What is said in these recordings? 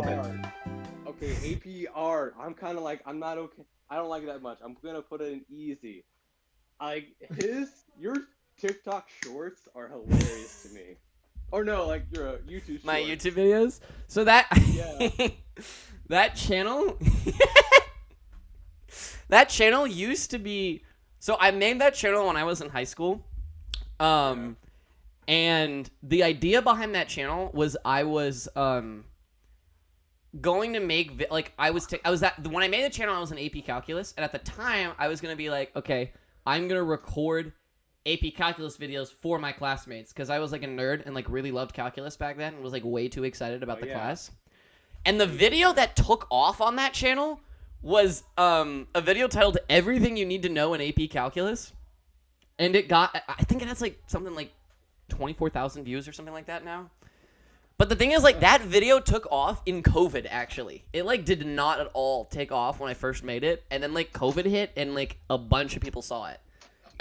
APR. Okay, APR. I'm kind of like, I'm not okay. I don't like it that much. I'm gonna put it in easy. Your TikTok shorts are hilarious to me. Or no, like your YouTube shorts. My YouTube videos. So that Yeah. that channel that channel used to be. So I made that channel when I was in high school. And the idea behind that channel was I was going to make when I made the channel I was in AP Calculus, and at the time I was gonna be like, okay, I'm gonna record AP Calculus videos for my classmates because I was like a nerd and like really loved calculus back then and was like way too excited about the class. And the video that took off on that channel was a video titled "Everything You Need to Know in AP Calculus," and I think it has like something like 24,000 views or something like that now. But the thing is, like, that video took off in COVID, actually. It, like, did not at all take off when I first made it. And then, like, COVID hit, and, like, a bunch of people saw it.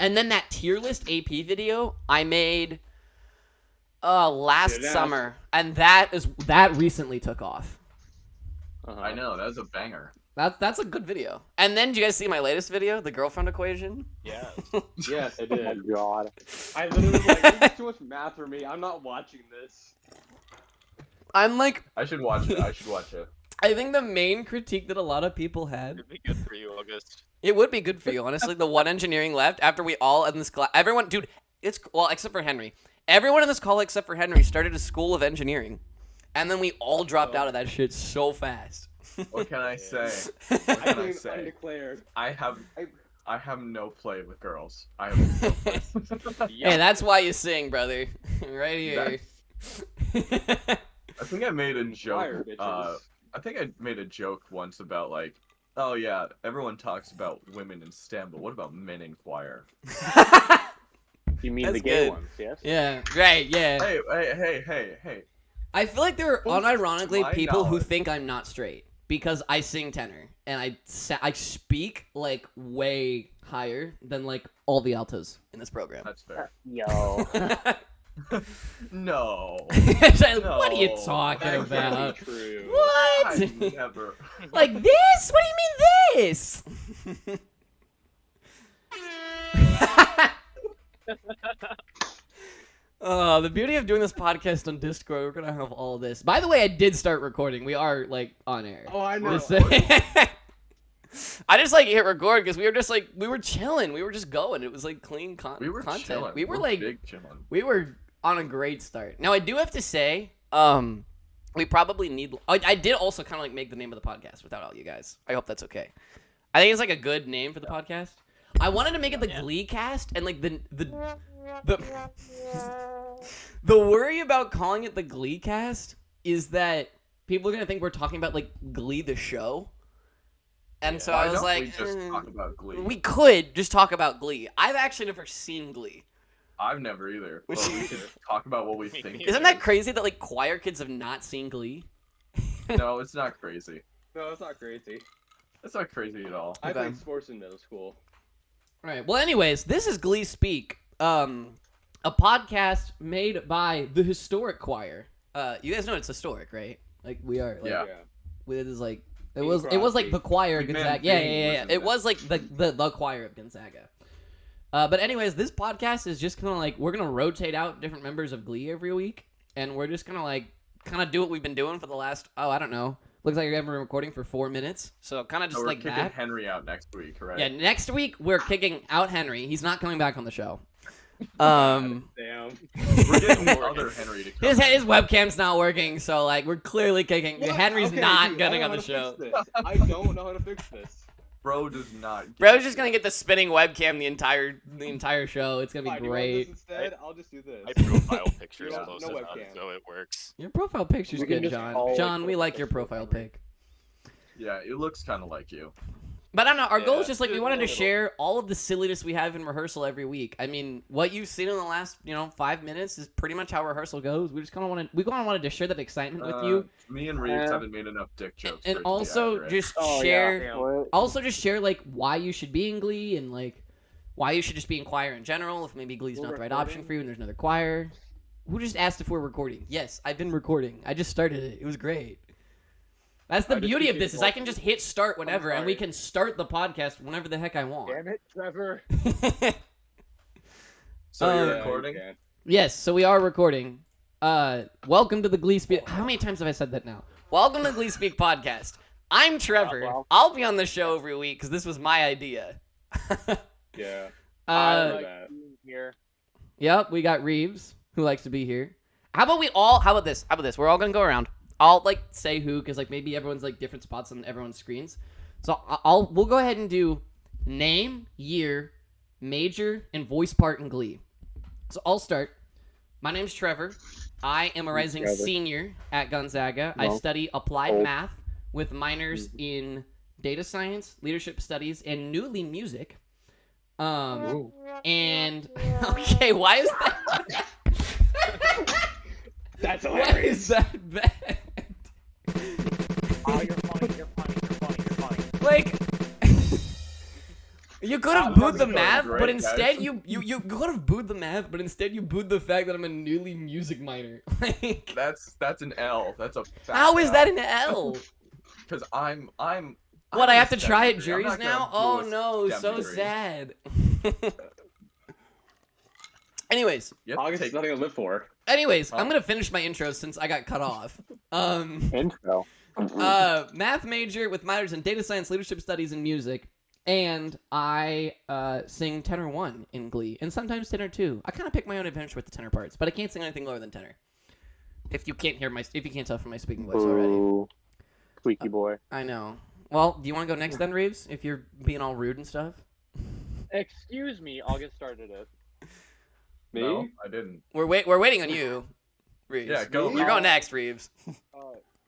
And then that tier list AP video I made last summer. And that recently took off. I know, that was a banger. That's a good video. And then, did you guys see my latest video, the girlfriend equation? Yeah. Yes, I did. Oh my god. I literally was like, this is too much math for me. I'm not watching this. I'm like... I should watch it. I think the main critique that a lot of people had... It'd be good for you, August. It would be good for you, honestly. The one engineering left, after we all in this class... Everyone, dude, except for Henry. Everyone in this call except for Henry started a school of engineering. And then we all dropped out of that shit so fast. What can I say? Undeclared. I have no play with girls. I have no play. Hey, that's why you sing, brother. Right here. I think I made a joke. I think I made a joke once about like, oh yeah, everyone talks about women in STEM, but what about men in choir? You mean That's the gay good. ones, yes? Yeah, right, yeah. Hey. I feel like there are unironically my people who knowledge. think I'm not straight because I sing tenor and I speak like way higher than like all the altos in this program. That's fair. Yo. No. What are you talking That can't about? be true. What? I never. Like this? What do you mean this? Oh, the beauty of doing this podcast on Discord, we're gonna have all this. By the way, I did start recording. We are like on air. Oh, I know. I just like hit record because we were chilling. We were just going. It was like clean We were content. chilling. We were We're like big chilling. we were on a great start. Now I do have to say, we probably need. I did also kind of like make the name of the podcast without all you guys. I hope that's okay. I think it's like a good name for the podcast. I wanted to make it the Glee Cast, and like the worry about calling it the Glee Cast is that people are gonna think we're talking about like Glee the show. And so I was like, we just talk about Glee. we could just talk about Glee. I've actually never seen Glee. I've never either. But we should talk about what we think. Isn't that crazy that like choir kids have not seen Glee? No, it's not crazy. No, it's not crazy. It's not crazy at all. I Okay. played sports in middle school. All right. Well, anyways, this is GleeSpeak, a podcast made by the historic choir. You guys know it's historic, right? Like we are. Like, Yeah. It is like it Bing was like the Crosby. choir of Big man Gonzaga. Yeah. Bing was in It that. was like the choir of Gonzaga. But anyways, this podcast is just kind of like we're gonna rotate out different members of Glee every week, and we're just gonna like kind of do what we've been doing for the last I don't know. Looks like you're having a recording for 4 minutes, so kind of just So we're like kicking that. Henry out next week, right? Yeah, next week we're kicking out Henry. He's not coming back on the show. Damn. We're getting the other Henry to come. His webcam's not working, so like we're clearly kicking. What? Henry's Okay, not dude, getting I on don't the know how show. to fix this. I don't know how to fix this. Bro does not. Bro's just gonna get the spinning webcam the entire show. It's gonna Fine, be you want this great. instead? I'll just do this. My profile picture is Yeah, close no enough, webcam. so it works. Your profile picture's We can good, just John. call it John, we like your profile profile picture. pic. Yeah, it looks kind of like you. But I don't know. Our goal is Yeah, just like we just a wanted to little. share all of the silliness we have in rehearsal every week. I mean, what you've seen in the last 5 minutes is pretty much how rehearsal goes. We just kind of wanted to share that excitement with you. Me and Reeves haven't made enough dick jokes. And for it to be also accurate. just Oh, share yeah. What? also just share like why you should be in Glee and like why you should just be in choir in general if maybe Glee's We're not the right recording? option for you and there's another choir. Who just asked if we're recording? Yes, I've been recording. I just started it. It was great. That's the I just beauty of appreciate this the is I can just hit start whenever, and we sorry. can start the podcast whenever the heck I want. Damn it, Trevor. So you're Yeah, recording? Yes, so we are recording. Welcome to the GleeSpeak. How many times have I said that now? Welcome to the GleeSpeak podcast. I'm Trevor. well. I'll be on the show every week because this was my idea. Yeah. I uh, like that. being here. Yep, we got Reeves who likes to be here. How about this? We're all gonna go around. I'll like say who because like maybe everyone's like different spots on everyone's screens. So we'll go ahead and do name, year, major, and voice part in Glee. So I'll start. My name's Trevor. I am a rising Trevor. senior at Gonzaga. I No. study applied Old. math with minors in data science, leadership studies, and newly music. Ooh. And okay, why is that? That's Why hilarious. is that bad? Oh, you're funny. You're funny. Like, you could have I'm booed the fucking math, great, but instead guys. you could have booed the math, but instead you booed the fact that I'm a newly music minor. Like, That's an L. That's a fat how is that L. an L? Because I'm What, I have to in try at STEM degree. I'm juries not gonna now? do Oh a no, STEM so degree. sad. Anyways, You have to August take- is nothing to live for. I'm gonna finish my intro since I got cut off. Intro. Math major with minors in data science, leadership studies, and music. And I sing tenor 1 in Glee, and sometimes tenor 2. I kind of pick my own adventure with the tenor parts, but I can't sing anything lower than tenor. If you can't tell from my speaking voice already. Ooh. Squeaky boy. I know. Well, do you want to go next then, Reeves? If you're being all rude and stuff. Excuse me, August started it. Me? No, I didn't. We're waiting on you, Reeves. Yeah, go, You're Reeves. going next, Reeves.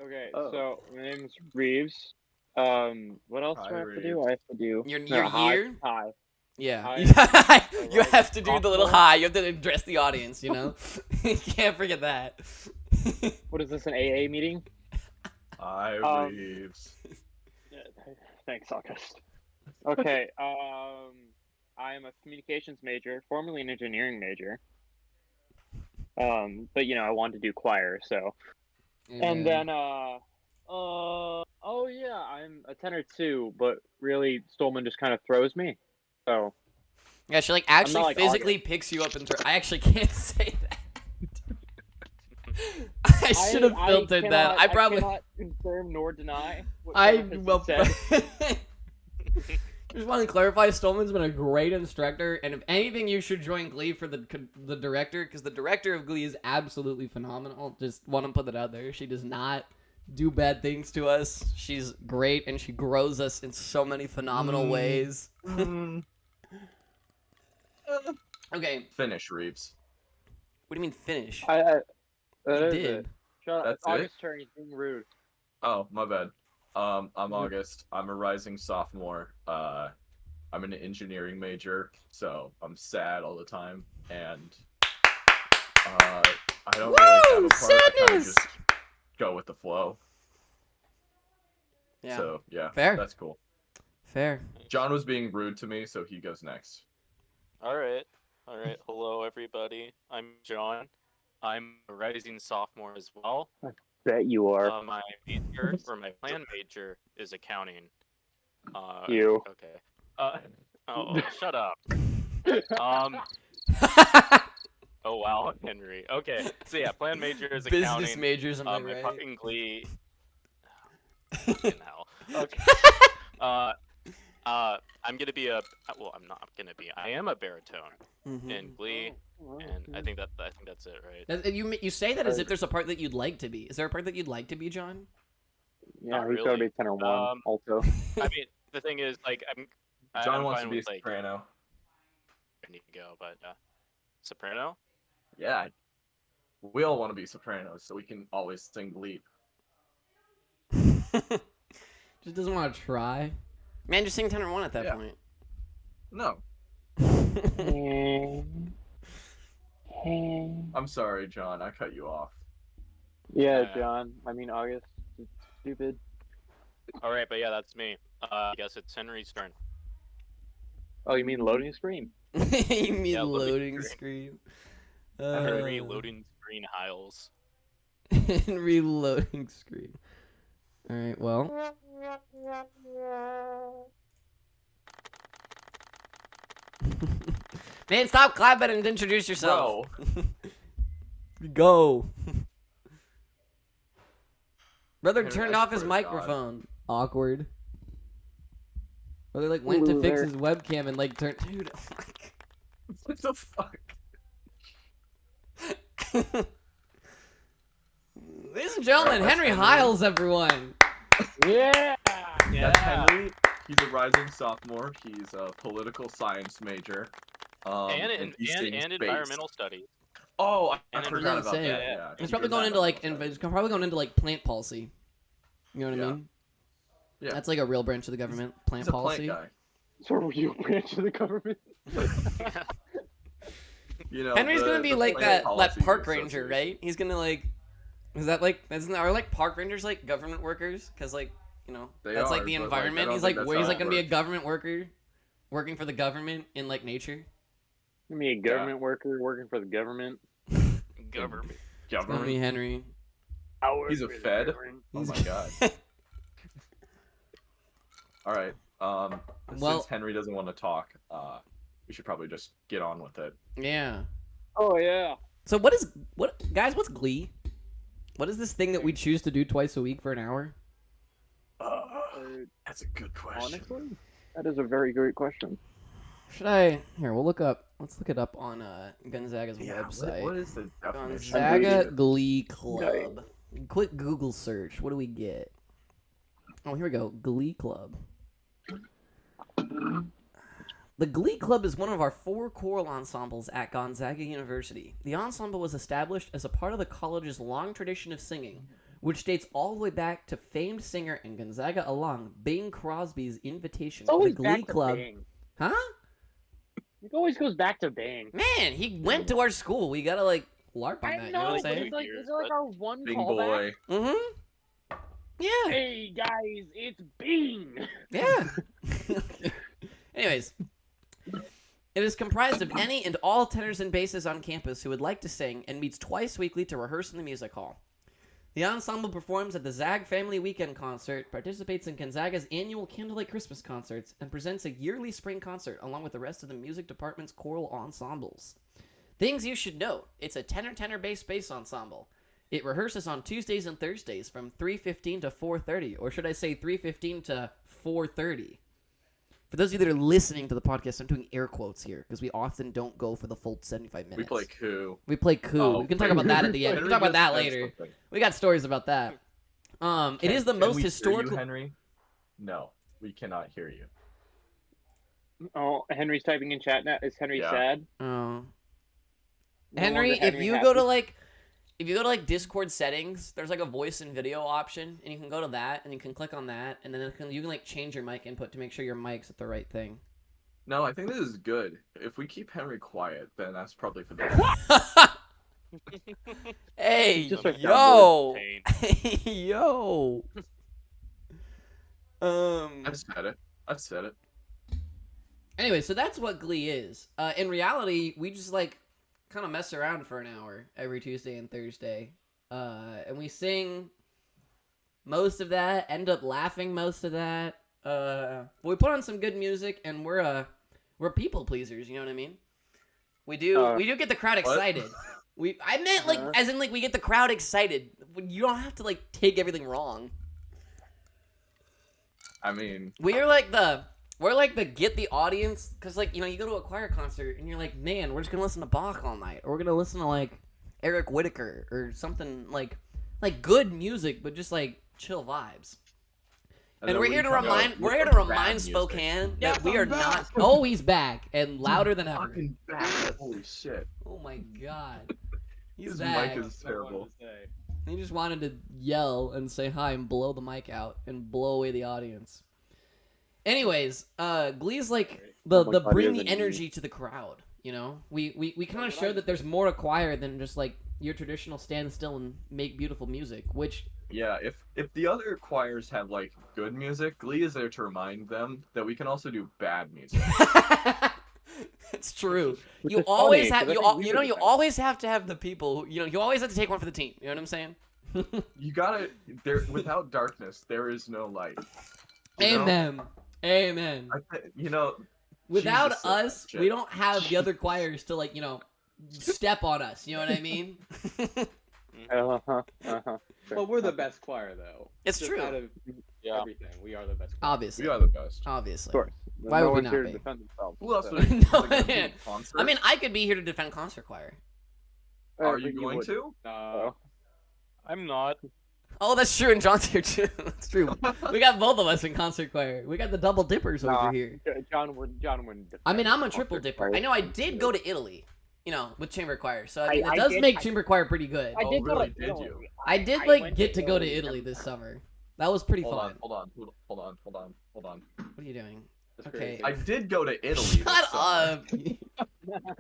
Okay, Oh. so my name's Reeves. What else Hi, do I have to do? Reeves. I have to do Your hi, year? Hi. Yeah. Hi. You have to do the little Sophomore. hi. You have to address the audience, you know? You can't forget that. What is this? An AA meeting? Hi, Um, Reeves. Thanks, August. Okay. I am a communications major, formerly an engineering major. But I wanted to do choir, so. And then, oh yeah, I'm a tenor too, but really, Stolman just kind of throws me. So. Yeah, she like actually like physically picks you up and I actually can't say that. I should have filtered that. I probably. I cannot confirm nor deny. What I Trevor has well. said. Just want to clarify, Stolman's been a great instructor, and if anything, you should join Glee for the director, because the director of Glee is absolutely phenomenal. Just want to put that out there. She does not do bad things to us. She's great, and she grows us in so many phenomenal ways. Okay, Finish, Reeves. what do you mean finish? That You is did. it. Shut up. That's It's August's turn. He's being rude. Oh, my bad. I'm August. I'm a rising sophomore. I'm an engineering major, so I'm sad all the time, and I don't really have a part. I kind of Sadness! just go with the flow. Yeah, So yeah, Fair. That's cool. fair. John was being rude to me, so he goes next. All right. Hello, everybody. I'm John. I'm a rising sophomore as well. Bet you are. My major or my plan major is accounting. You. Okay. Oh, shut up. Oh wow, Henry. Okay. So yeah, plan major is accounting. Business majors, am I My right? fucking Glee. Fucking hell. Okay. I'm gonna be I'm not gonna be. I am a baritone Mhm. in Glee, and I think that's it, right? You say that as if there's a part that you'd like to be. Is there a part that you'd like to be, John? Yeah, Not he's gotta really. be tenor 1 also. I mean, the thing is, like, John I'm wants fine to be a with, like, soprano. I need to go, but soprano. Yeah, we all want to be sopranos, so we can always sing lead. Just doesn't want to try. Man, just sing tenor 1 at that Yeah. point. No, I'm sorry, John. I cut you off. Yeah, Yeah. John. I mean, August. It's stupid. All right, but yeah, that's me. I guess it's Henry's turn. Oh, you mean loading screen? You mean Yeah, loading loading screen? Henry loading screen Hiles. Henry loading screen. All right, well. Man, stop clapping and introduce yourself. Bro. Go. Brother Henry, turned I off his swear to God. microphone. Awkward. Brother like went to fix his webcam and like turned. Dude, oh my What the fuck? God. Ladies and gentlemen, That's Henry Henry. Hiles, everyone. Yeah. That's Henry. He's a rising sophomore. He's a political science major. And he sings bass. environmental studies. Oh, I And forgot about that. insane. Yeah, He's he probably does going have into like environmental he's studies. probably going into like plant policy. You know what I Yeah. mean? Yeah. That's like a real branch of the government. Plant He's a policy. plant guy. Sort of real branch of the government. You know, Henry's gonna be the like plant that policy park ranger, association. right? He's gonna like. Is that like? Are like park rangers like government workers? Because like They that's like are, the but, environment. I He's don't like think where he's that's like how gonna be a it government worker, working for the government in like nature. Gonna be a government worker working for the government. Government. It's gonna be Government. Henry. He's a fed. Oh He's- my god. All right. Well- Since Henry doesn't want to talk, we should probably just get on with it. Yeah. Oh yeah. So guys? What's Glee? What is this thing that we choose to do twice a week for an hour? That's a good question. Honestly, that is a very great question. Should I? Here, we'll look up. Let's look it up on Gonzaga's Yeah, website. what is the definition? Gonzaga Glee Club. Quick Google search. What do we get? Oh, here we go. Glee Club. The Glee Club is one of our 4 choral ensembles at Gonzaga University. The ensemble was established as a part of the college's long tradition of singing, which dates all the way back to famed singer and Gonzaga alum Bing Crosby's invitation It's to the always Glee back to Club. Bang. Huh? It always goes back to Bang. Man, he went to our school. We gotta like LARP on that. I You know what I'm know, but saying? it's like, is it like our one Bing callback? boy. Mm-hmm. Yeah. Hey guys, it's Bing. Yeah. Anyways, it is comprised of any and all tenors and basses on campus who would like to sing and meets twice weekly to rehearse in the music hall. The ensemble performs at the Zag Family Weekend Concert, participates in Gonzaga's annual Candlelight Christmas concerts, and presents a yearly spring concert along with the rest of the music department's choral ensembles. Things you should know: it's a tenor bass ensemble. It rehearses on Tuesdays and Thursdays from 3:15 to 4:30, or should I say 3:15 to 4:30. For those of you that are listening to the podcast, I'm doing air quotes here because we often don't go for the full 75 minutes. We play coup. We play coup. Oh, We can talk about that at the end. We can talk about that later. We got stories about that. It is the most historical. Henry? No, we cannot hear you. Oh, Henry's typing in chat now. Is Henry Yeah. sad? Oh. No Henry, wonder if Henry you happy. go to like Discord settings, there's like a voice and video option, and you can go to that, and you can click on that, and then you can like change your mic input to make sure your mic's at the right thing. No, I think this is good. If we keep Henry quiet, then that's probably for the best. Hey, Just like yo, Pain. yo. I've said it. Anyway, so that's what Glee is. In reality, we just like kind of mess around for an hour every Tuesday and Thursday, and we sing most of that. End up laughing most of that. But we put on some good music, and we're people pleasers. You know what I mean? We do get the crowd excited. I meant like as in like we get the crowd excited. You don't have to like take everything wrong. I mean, We're like the get the audience, because like, you know, you go to a choir concert and you're like, man, we're just gonna listen to Bach all night, or we're gonna listen to like Eric Whitacre or something like good music, but just like chill vibes. And then we're we here to come out remind with the bad music. Spokane that we are not. Oh, he's back and louder than ever. Fucking bad. Holy shit. Oh my god, he's His back. mic is terrible. He just wanted to yell and say hi and blow the mic out and blow away the audience. Anyways, Glee's like the my God, bring he the has a energy to the crowd. You know, we kind of show that there's more to choir than just like your traditional stand still and make beautiful music. Which Yeah, if the other choirs have like good music, Glee is there to remind them that we can also do bad music. it's true. Which You is always funny, have 'cause I you think we you know do you that. always have to have the people who, you know, you always have to take one for the team. You know what I'm saying? You gotta there. Without darkness, there is no light. You know? Amen. Amen. You know, Without Jesus, us, shit. we don't have the other choirs to like, step on us. You know what I mean? But we're the best choir, though. It's Just true. Out of Yeah. everything, we are the best choir. Obviously. We are the best. Obviously. Of course. Why no would we one's not here be? to defend themselves. Who else so. would No, like, a man. concert? I mean, I could be here to defend concert choir. Are you going would. to? I'm not. Oh, that's true, and John's here too. That's true. We got both of us in concert choir. We got the double dippers over here. John wouldn't. I mean, I'm a defend triple concert dipper. choir. I know I did go to Italy, with chamber choir, so I I- mean, it I does did- make I- chamber choir pretty good. I did go really? to Did Italy. you? I did I like went get to go to Italy Italy every this time. summer. That was pretty Hold fun. on. What are you doing? That's Okay. crazy. I did go to Italy. Shut this summer.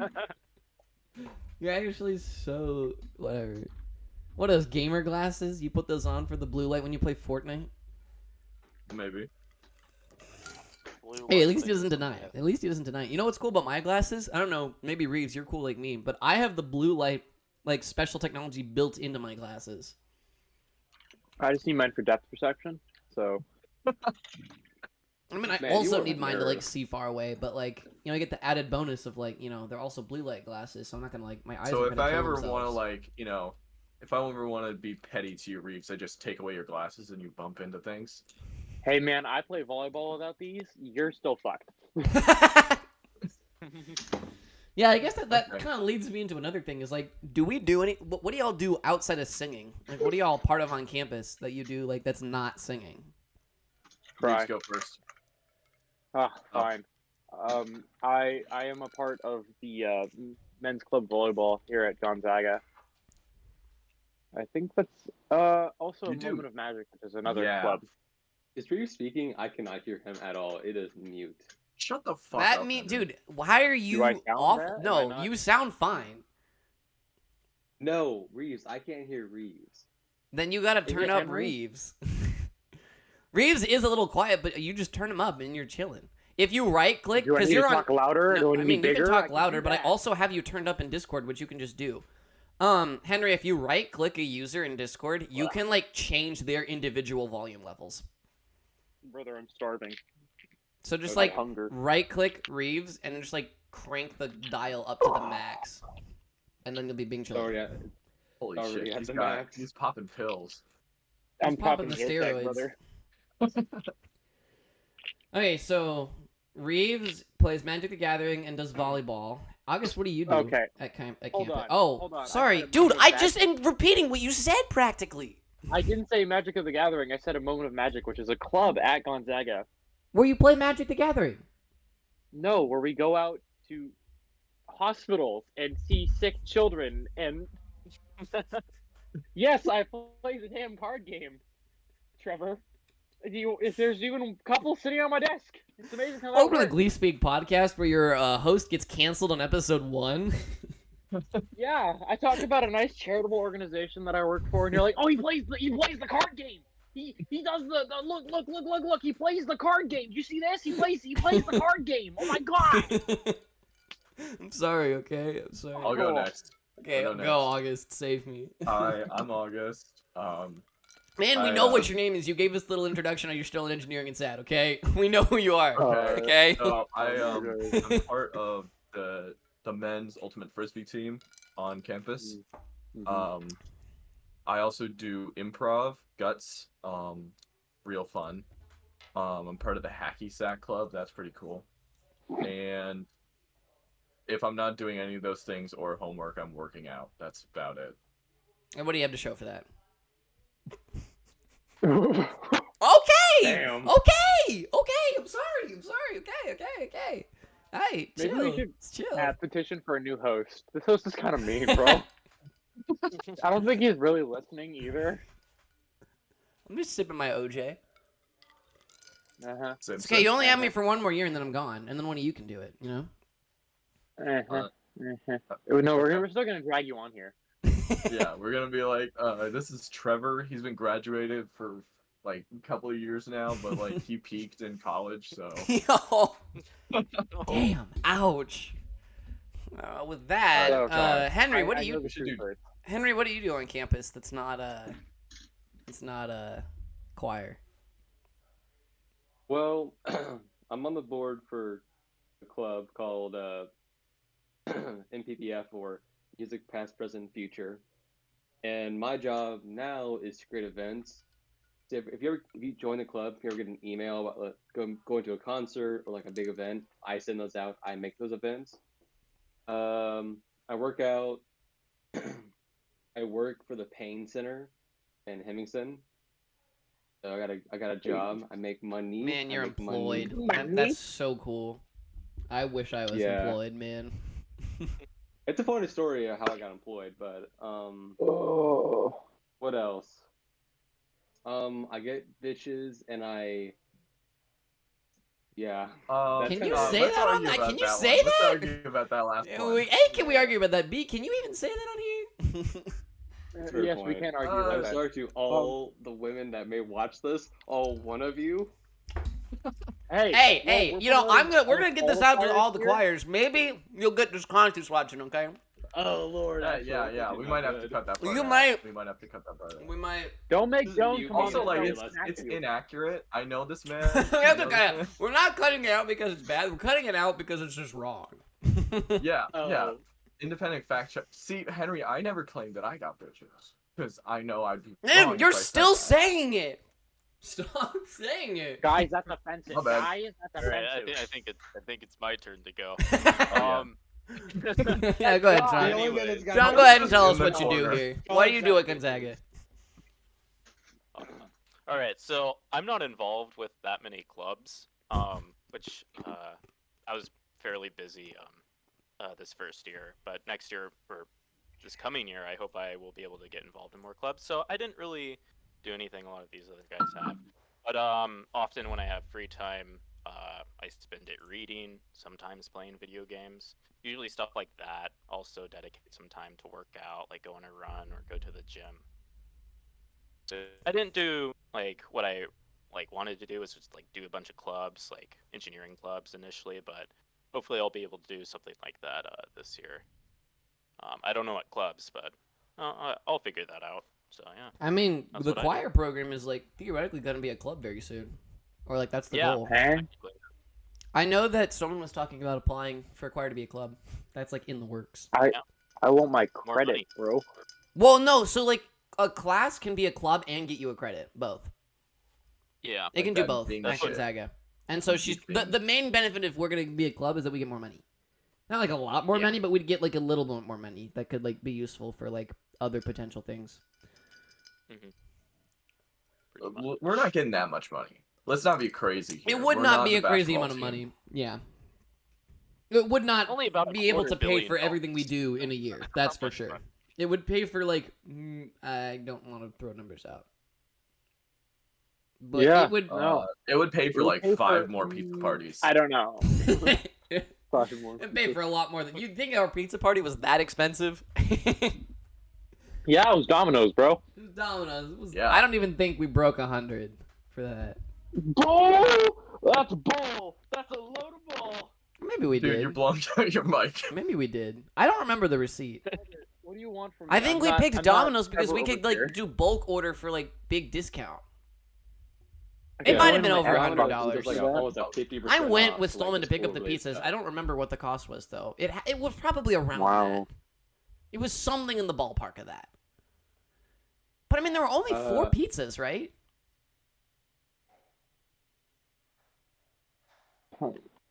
up. You're actually so whatever. What are those gamer glasses? You put those on for the blue light when you play Fortnite? Maybe. Hey, at least he doesn't deny it. At least he doesn't deny it. You know what's cool about my glasses? I don't know. Maybe Reeves, you're cool like me, but I have the blue light, like special technology built into my glasses. I just need mine for depth perception. So I mean, I Man, you also are a need mine to nerd. like see far away, but like I get the added bonus of like they're also blue light glasses, so I'm not gonna like my eyes. So are if gonna I kill ever want to themselves. like, if I ever want to be petty to you, Reeves, I just take away your glasses and you bump into things. hey man, I play volleyball without these. You're still fucked. Yeah, I guess that Okay. kind of leads me into another thing. Is like, do we do any? What do y'all do outside of singing? Like, what are y'all part of on campus that you do like that's not singing? Cry. Reeves, go first. Ah, fine. I am a part of the men's club volleyball here at Gonzaga. I think that's also You a do. moment of magic, which is another Yeah. club. Is Reeves speaking? I cannot hear him at all. It is mute. Shut the fuck That up. me, Henry. dude. Why are you I sound off? bad? Am I No, not? you sound fine. No, Reeves. I can't hear Reeves. Then you gotta Is turn it up Henry? Reeves. Reeves is a little quiet, but you just turn him up and you're chilling. If you right click, Do I because need to you're on. talk louder? No, Do I I need to mean, be you bigger? can I talk can louder, do but I that. also have you turned up in Discord, which you can just do. Henry, if you right click a user in Discord, you can like change their individual volume levels. Brother, I'm starving. So just My like hunger. right click Reeves and then just like crank the dial up to the max, and then you'll be being chill. Sorry, yeah. Holy already shit, at he's the got, max. he's popping pills. I'm popping popping the the steroids. brother. Okay, so Reeves plays Magic the Gathering and does volleyball. August, what do you do Okay. at Hold campus? on, Oh, hold on. I sorry, said dude. Magic I Back- just am repeating what you said practically. I didn't say Magic of the Gathering. I said a Moment of Magic, which is a club at Gonzaga. Where you play Magic the Gathering? No, where we go out to hospitals and see sick children and. Yes, I play the damn card game, Trevor. There's even a couple sitting on my desk. It's amazing how that Welcome to the works. GleeSpeak podcast, where your host gets canceled on episode 1. Yeah, I talked about a nice charitable organization that I work for, and you're like, oh, he plays the card game. He does the look. He plays the card game. You see this? He plays the card game. Oh my god. I'm sorry. Okay, I'm sorry. I'll go next. Okay, I'll go, go next. August. Save me. Hi, I'm August. Man, we I, know what your name is. You gave us a little introduction. You're still in engineering and SAT. Okay, we know who you are. Okay. Okay. So I'm part of the men's ultimate frisbee team on campus. I also do improv, guts, real fun. I'm part of the hacky sack club. That's pretty cool. And if I'm not doing any of those things or homework, I'm working out. That's about it. And what do you have to show for that? Mhm. Okay. Damn. Okay. I'm sorry. Okay. Hey, Maybe chill. we should chill. petition for a new host. This host is kind of mean, bro. I don't think he's really listening either. I'm just sipping my OJ. Uh-huh. Same It's okay. You only have me Uh-huh. for one more year, and then I'm gone. And then one of you can do it. You know. Uh-huh. No, we're still gonna drag you on here. Yeah, we're gonna be like, this is Trevor. He's been graduated for like a couple of years now, but like he peaked in college, so Yo. Damn. Ouch. With that, Oh, God. Henry, what I do you? know the should truth do- hurts. Henry, what do you do on campus? That's not It's not a choir. Well, I'm on the board for a club called MPPF, or Music Past, Present, Future. And my job now is to create events. So if you join the club, if you ever get an email about going to a concert or like a big event, I send those out. I make those events. I work out. I work for the Pain Center in Hemmingson. So I got a job. I make money. Man, you're I make money. employed. That's so cool. I wish I was Yeah. employed, man. It's a funny story of how I got employed, but Oh. what else? I get bitches and yeah. That's Can kinda- you say let's that on argue that? about Can you that say one. Let's that? argue about that last one. A, can we argue about that? B, can you even say that on here? Fair Yes, we point. can argue I'm about that. sorry to all the women that may watch this, all one of you. Hey, Hey, we're you know, promoting we're gonna get this out to all the here. choirs. Maybe you'll get this contest watching, okay? Oh Lord. Yeah. We might have to cut that part You out. might- We might have to cut that part out. We might. Don't make This is Jones you. come on Also, the like, show it's- and smack it's you. inaccurate. I know this man. we have to I know cut this it. We're not cutting it out because it's bad. We're cutting it out because it's just wrong. man. Yeah. Oh. Independent fact check. See, Henry, I never claimed that I got bitches because I know I'd be. Man, wrong you're if I said still that. saying it. Stop saying it. Guys, that's offensive. My bad. Guys, that's All right, offensive. I think it's my turn to go. yeah. Yeah, go ahead, God. John. The only man that's got John, no- go ahead and tell us In the what you do corner. here. What do you do at Gonzaga? All right, so I'm not involved with that many clubs, which I was fairly busy this first year. But next year, or this coming year, I hope I will be able to get involved in more clubs. So I didn't really do anything a lot of these other guys have. But often when I have free time, I spend it reading, sometimes playing video games. Usually stuff like that. Also dedicate some time to work out, like go on a run or go to the gym. So I didn't do like what I wanted to do, was just like do a bunch of clubs, like engineering clubs initially, but hopefully I'll be able to do something like that this year. I don't know what clubs, but I'll figure that out. So yeah. I mean, That's the what I choir program is like theoretically going to be a club very soon, or like that's the goal. Hey? I know that someone was talking about applying for a choir to be a club. That's like in the works. I want my More credit, money. bro. Well, no, so like a class can be a club and get you a credit, both. Yeah. It can Like do that both being at shit. Gonzaga. And so she's the main benefit if we're gonna be a club is that we get more money. Not like a lot more Yeah. money, but we'd get like a little bit more money that could like be useful for like other potential things. Pretty much. We're not getting that much money. Let's not be crazy. Here. It would We're not be the a crazy basketball amount of team. money. Yeah. It would not Only about be able $250 to pay for million. everything we do in a year. That's for sure. It would pay for like I don't want to throw numbers out. But Yeah. it would It would pay for It would like pay 5 for- more pizza parties. I don't know. It'd pay for a lot more than you think our pizza party was that expensive? Yeah, it was Domino's, bro. Domino's. Yeah. I don't even think we broke 100 for that. Bull! That's bull! That's a load of bull! Maybe we Dude, did. you're blowing out your mic. Maybe we did. I don't remember the receipt. What do you want from me? I think I'm we not- picked I'm not Domino's because we Trevor could over like here. do bulk order for like big discount. Okay, It might have I been went over on my $100. It's like Yeah. almost a 50% I went off, with like, Stallman to it's pick up the totally pizzas. stuff. I don't remember what the cost was though. It was probably around Wow. that. It was something in the ballpark of that. But I mean, there were only 4 pizzas, right?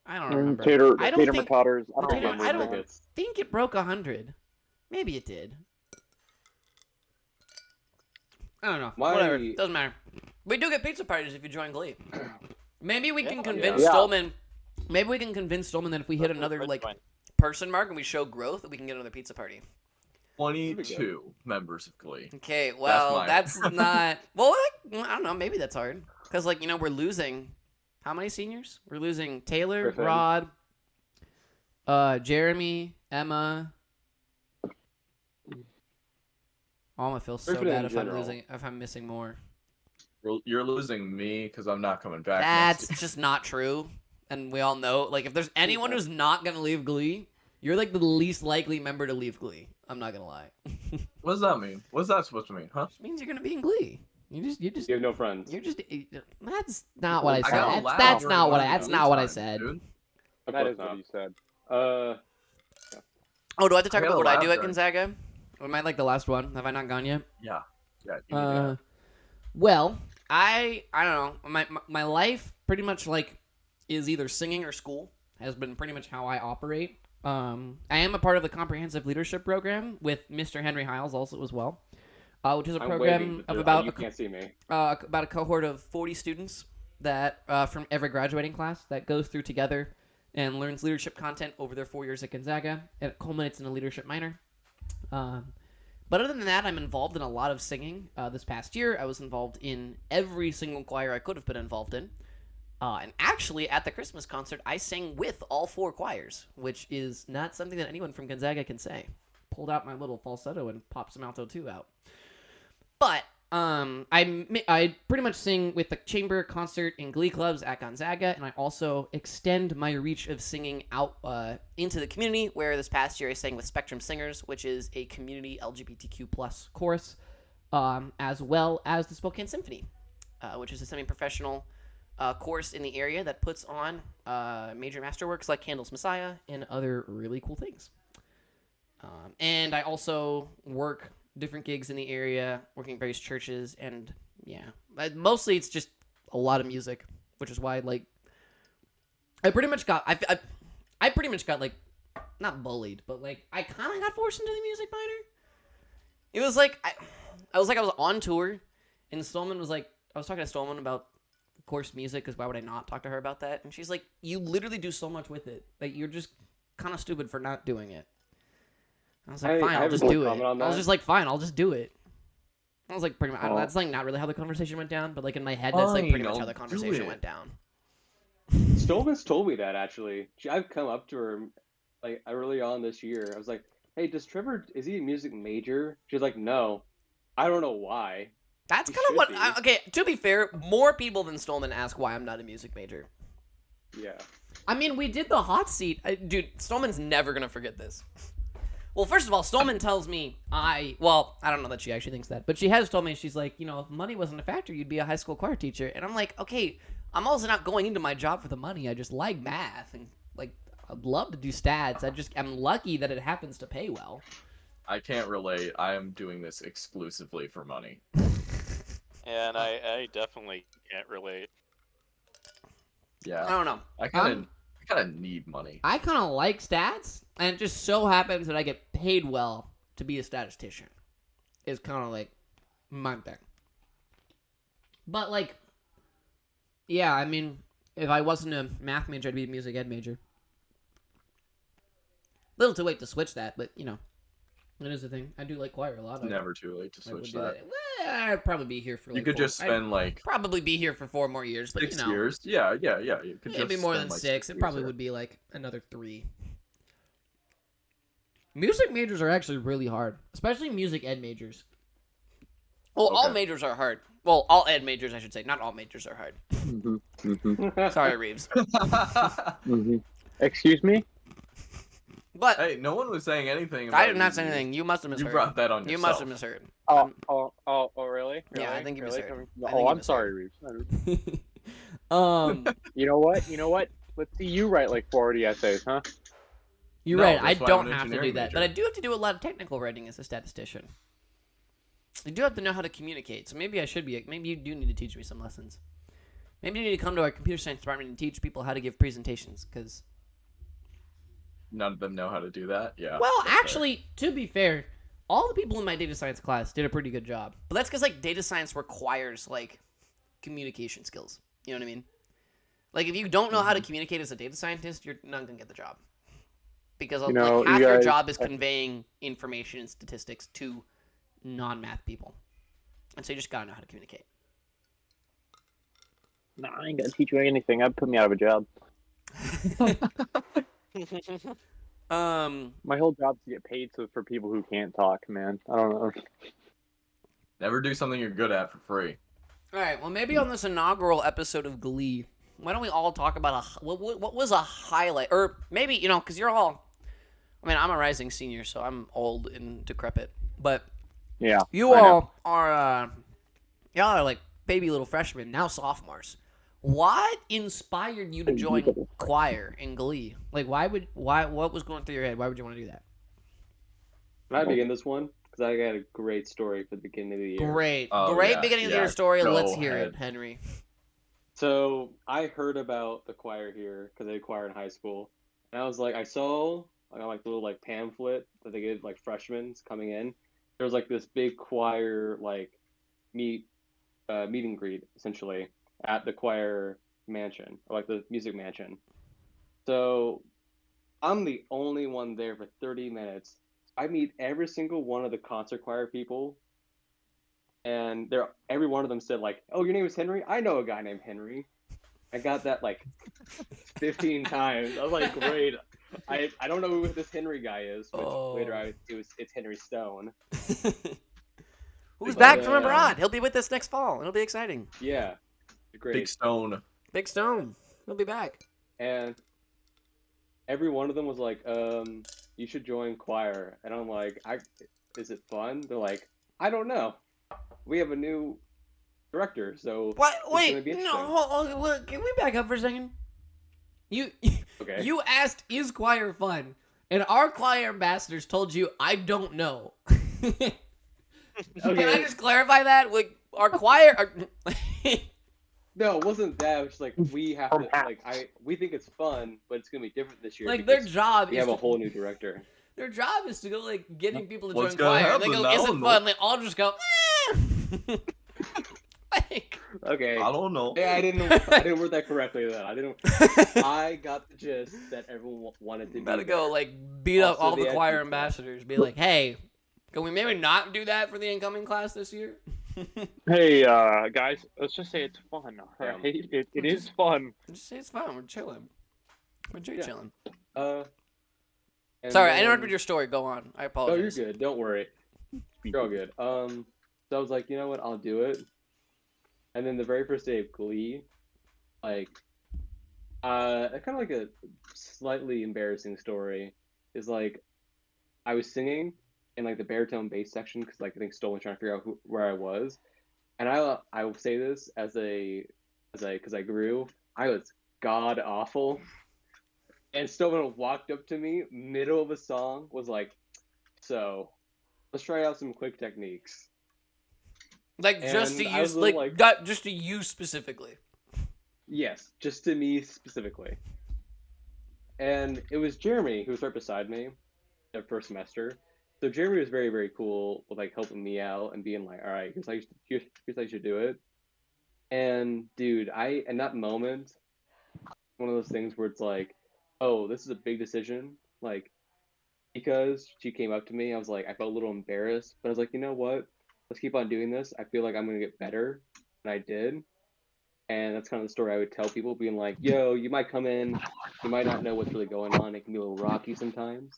I don't remember. Tater, I don't tater think. McCotters. I don't Tater- remember. I don't- Tickets. think it broke 100. Maybe it did. I don't know. My- Whatever. Doesn't matter. We do get pizza parties if you join Glee. Maybe we can convince Yeah. Stolman. Maybe we can convince Stolman that if we hit another That's like fine. person mark and we show growth, that we can get another pizza party. 22 members of Glee. Okay. Well, mine. that's not. Well, I don't know. Maybe that's hard because like we're losing. How many seniors? We're losing Taylor, Griffin. Rod, Jeremy, Emma. Oh, I'm gonna feel so Griffin in bad general. if I'm missing more. You're losing me because I'm not coming back. That's next just not true, and we all know. Like, if there's anyone who's not gonna leave Glee, you're like the least likely member to leave Glee. I'm not gonna lie. What does that mean? What's that supposed to mean, huh? It means you're gonna be in Glee. You just. You have no friends. You're just. That's not what I I said. gotta That's, laugh that's during not what I. one That's of not what I those said. times, dude. Of That course is what not. he said. Oh, do I have to talk I about gotta what I laugh do at during- Gonzaga? Or am I like the last one? Have I not gone yet? Yeah. Yeah. You can do that. Well, I don't know. My life pretty much like is either singing or school has been pretty much how I operate. I am a part of the comprehensive leadership program with Mr. Henry Hiles also as well, which is a I'm program waving, of but about you can't see me. about a cohort of 40 students that from every graduating class that goes through together and learns leadership content over their 4 years at Gonzaga, and it culminates in a leadership minor. But other than that, I'm involved in a lot of singing. This past year, I was involved in every single choir I could have been involved in. And actually, at the Christmas concert, I sang with all 4 choirs, which is not something that anyone from Gonzaga can say. Pulled out my little falsetto and popped some alto 2 out. But I pretty much sing with the chamber concert in Glee Clubs at Gonzaga, and I also extend my reach of singing out into the community, where this past year I sang with Spectrum Singers, which is a community LGBTQ plus chorus, as well as the Spokane Symphony, which is a semi-professional chorus in the area that puts on major masterworks like Handel's Messiah and other really cool things. And I also work different gigs in the area, working at various churches, and yeah, mostly it's just a lot of music, which is why like I pretty much got I pretty much got like not bullied, but like I kind of got forced into the music minor. It was like I was on tour, and Stolman was like, I was talking to Stolman about course music, because why would I not talk to her about that? And she's like, you literally do so much with it, like you're just kind of stupid for not doing it. I was like, fine, I'll just do it. I was just like, fine, I'll just do it. I was like, pretty much, I don't know, that's like not really how the conversation went down, but like in my head, that's like pretty much how the conversation went down. Stolman's told me that actually. I've come up to her like early on this year. I was like, hey, is he a music major? She's like, no. I don't know why. That's kind of what, okay, to be fair, more people than Stolman ask why I'm not a music major. Yeah. I mean, we did the hot seat. Dude, Stolman's never going to forget this. Well, first of all, Stolman tells me I don't know that she actually thinks that, but she has told me, she's like, you know, if money wasn't a factor, you'd be a high school choir teacher. And I'm like, okay, I'm also not going into my job for the money. I just like math and like, I'd love to do stats. I'm lucky that it happens to pay well. I can't relate. I am doing this exclusively for money. And I definitely can't relate. Yeah. I don't know. I kind of need money. I kind of like stats, and it just so happens that I get paid well to be a statistician. Is kind of like my thing. But like, yeah, I mean, if I wasn't a math major, I'd be a music ed major. Little too late to switch that, but you know, it is a thing. I do like choir a lot. Never too late to switch that. Well, I'd probably be here for like You could just spend like probably be here for 4 more years, but 6 you know, years. Yeah. You could it'd be just more spend, than like, 6. It years probably there. would be like another 3. Music majors are actually really hard, especially music ed majors. Well, all Okay. majors are hard. Well, all ed majors, I should say. Not all majors are hard. Sorry, Reeves. Excuse me? But Hey, no one was saying anything about I did not you. say anything. You must have misheard. You brought that on yourself. You must have misheard. Oh, really? Yeah, I Really? think you Really? misheard. Coming from I the- think Oh, you I'm sorry, Reeves. You know what? Let's see you write like 40 essays, huh? You're No, right. I that's why I'm don't an have to do engineering that, but I major. do have to do a lot of technical writing as a statistician. I do have to know how to communicate, so maybe I should be. Maybe you do need to teach me some lessons. Maybe you need to come to our computer science department and teach people how to give presentations, because. None of them know how to do that. Yeah. Well, that's fair. actually, to be fair, all the people in my data science class did a pretty good job. But that's because like data science requires like communication skills. You know what I mean? Like if you don't know how to communicate as a data scientist, you're not gonna get the job. Because You know, like, half you your guys- job is conveying information and statistics to non-math people, and so you just gotta know how to communicate. No, I ain't gonna teach you anything. That'd put me out of a job. My whole job's to get paid for people who can't talk, man. I don't know. Never do something you're good at for free. All right. Well, maybe on this inaugural episode of Glee, why don't we all talk about what was a highlight, or maybe because you're all. I mean, I'm a rising senior, so I'm old and decrepit, but Yeah. you I know. all are Y'all are like baby little freshmen, now sophomores. What inspired you to join choir in Glee? Like, what was going through your head? Why would you want to do that? Can I begin this one? Because I got a great story for the beginning of the year. Great. Oh, Great yeah, beginning of the yeah. year story. Go Let's hear ahead. it, Henry. So I heard about the choir here because I had choir in high school, and I was like, I saw like the little like pamphlet that they give like freshmen coming in. There was like this big choir like meet and greet essentially at the choir mansion or like the music mansion. So I'm the only one there for 30 minutes. I meet every single one of the concert choir people, and every one of them said like, "Oh, your name is Henry? I know a guy named Henry." I got that like 15 times. I was like, "Great." I don't know who this Henry guy is, which later it's Henry Stone. Who's But, back from abroad? He'll be with us next fall. It'll be exciting. Yeah, great. Big Stone. Big Stone. He'll be back. And every one of them was like, you should join choir. And I'm like, is it fun? They're like, I don't know. We have a new director, so What? it's gonna Wait, be no. interesting." Hold, can we back up for a second? You Okay. you asked, is choir fun? And our choir ambassadors told you, I don't know. Can I just clarify that? Like, our choir... No, it wasn't that. It was just like we have to we think it's fun, but it's gonna be different this year. like, their because job we is have a to, whole new director. their job is to go, like, getting people to What's join gonna choir. They happen? go, I is it don't fun? know. They all just go, like, Okay. I don't know. Yeah, I didn't word that correctly then. I got the gist that everyone wanted to you gotta be go, there. like, beat up Also, all the the choir acting ambassadors. Be like, hey, can we maybe not do that for the incoming class this year? Hey, guys, let's just say it's fun, alright? It is fun. Just say it's fun. We're chilling. We're chilling. And Sorry, I then- interrupted your story. Go on. I No, apologize. you're good. Don't worry. You're all good. So I was like, you know what? I'll do it. And then the very first day of Glee, like, kind of like a slightly embarrassing story is like, I was singing in like the baritone bass section because like I think Stolen was trying to figure out where I was, and I will say this because I grew, I was god awful, and Stolen walked up to me middle of a song was like, so let's try out some quick techniques. Like, just to And I was use, a little, like, not just to you specifically. Yes, just to me specifically. And it was Jeremy who was right beside me the first semester. So Jeremy was very, very cool with like helping me out and being like, all right, here's how you should do it. And dude, in that moment, one of those things where it's like, oh, this is a big decision. Like, because she came up to me, I was like, I felt a little embarrassed, but I was like, you know what? Let's keep on doing this. I feel like I'm gonna get better, and I did. And that's kind of the story I would tell people, being like, yo, you might come in, you might not know what's really going on. It can be a little rocky sometimes.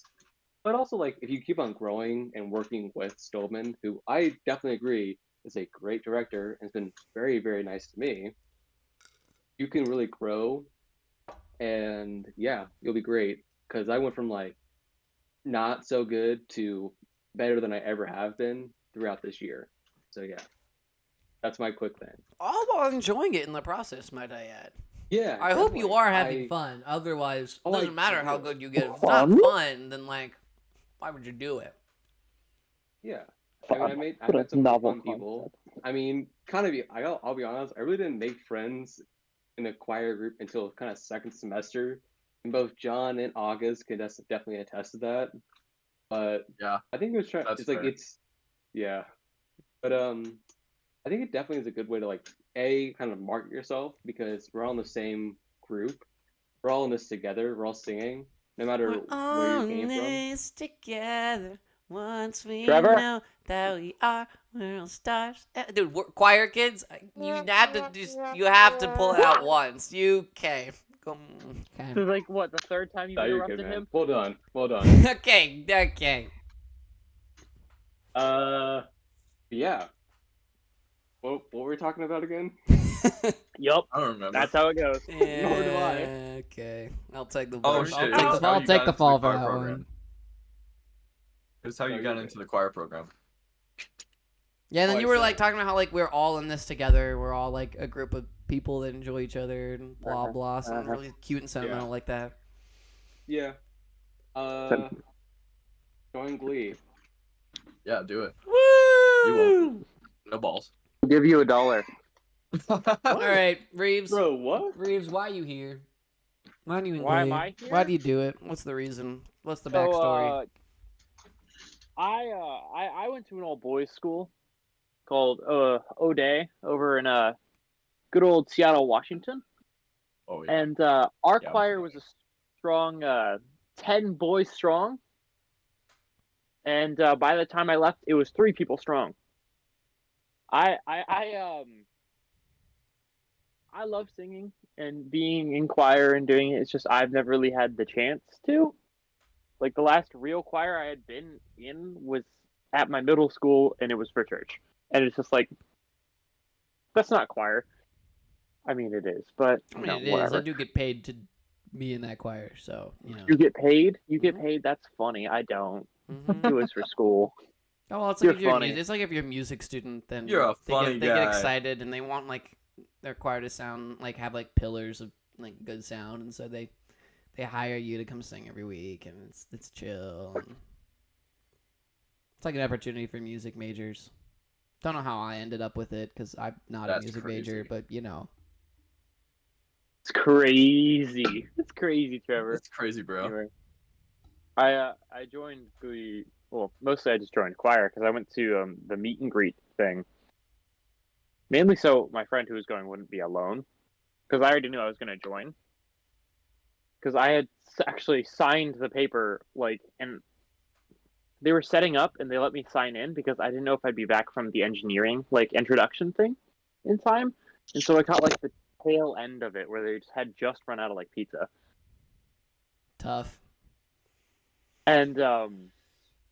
But also, like, if you keep on growing and working with Stolman, who I definitely agree is a great director and has been very, very nice to me, you can really grow. And yeah, you'll be great. Because I went from like not so good to better than I ever have been throughout this year. So yeah, that's my quick thing. All while enjoying it in the process, might I add. Yeah, I hope you definitely. are having fun. Otherwise, it Oh, I doesn't matter how do. good you get. If it's not fun, then, like, why would you do it? Yeah. I mean, I met some really fun people. I mean, I'll be honest, I really didn't make friends in the choir group until kind of second semester. And both John and August could definitely attest to that. But Yeah, I think it's that's like fair. yeah. But I think it definitely is a good way to like kind of market yourself because we're all in the same group. We're all in this together. We're all singing, no matter where you came from. this together once we Trevor? know that we are world stars. Dude, choir kids, you have to pull it out once. You okay? This is like what, the third time you've No, you're interrupted good, man. him? Well done. Well done. Okay. Yeah. What were we talking about again? Yup, I don't remember. that's how it goes. Nor do I. Okay, I'll take the. Oh I'll shit! take it was the, how I'll you take got the into fall for choir that program. one. It was how No, you you're got good. into the choir program. Yeah, and then Oh, you I were see. like talking about how like we're all in this together. We're all like a group of people that enjoy each other and blah blah. Something really cute and sentimental like that. Yeah. Join Glee. Yeah, do it. Woo! You won't. No balls. I'll give you $1. All right, Reeves. Bro, what? Reeves, why are you here? Why do you? Why am I here? Why do you do it? What's the reason? What's the So, backstory? I went to an all boys school called O'Day over in good old Seattle, Washington, Oh yeah. and our Yeah, I'm choir was a strong 10 boys strong, and by the time I left, it was 3 people strong. I love singing and being in choir and doing it. It's just I've never really had the chance to. Like the last real choir I had been in was at my middle school, and it was for church. And it's just like, that's not choir. I mean, it is, but I mean, no, it is. whatever. I do get paid to be in that choir, so you know. You get paid. You get paid. That's funny. I don't. Mhm. It was for school. Oh well, it's You're like if you're funny. it's like if you're a music student, then You're a funny they get guy. excited and they want like their choir to sound like have like pillars of like good sound, and so they hire you to come sing every week, and it's chill. And it's like an opportunity for music majors. Don't know how I ended up with it because I'm not That's a music crazy. major, but you know. It's crazy. It's crazy, Trevor. It's crazy, bro. Anyway, I joined Glee. Well, mostly I just joined choir because I went to the meet and greet thing. Mainly so my friend who was going wouldn't be alone, because I already knew I was going to join. Because I had actually signed the paper, like, and they were setting up, and they let me sign in because I didn't know if I'd be back from the engineering, like, introduction thing in time. And so I caught, like, the tail end of it where they had just run out of, like, pizza. Tough. And,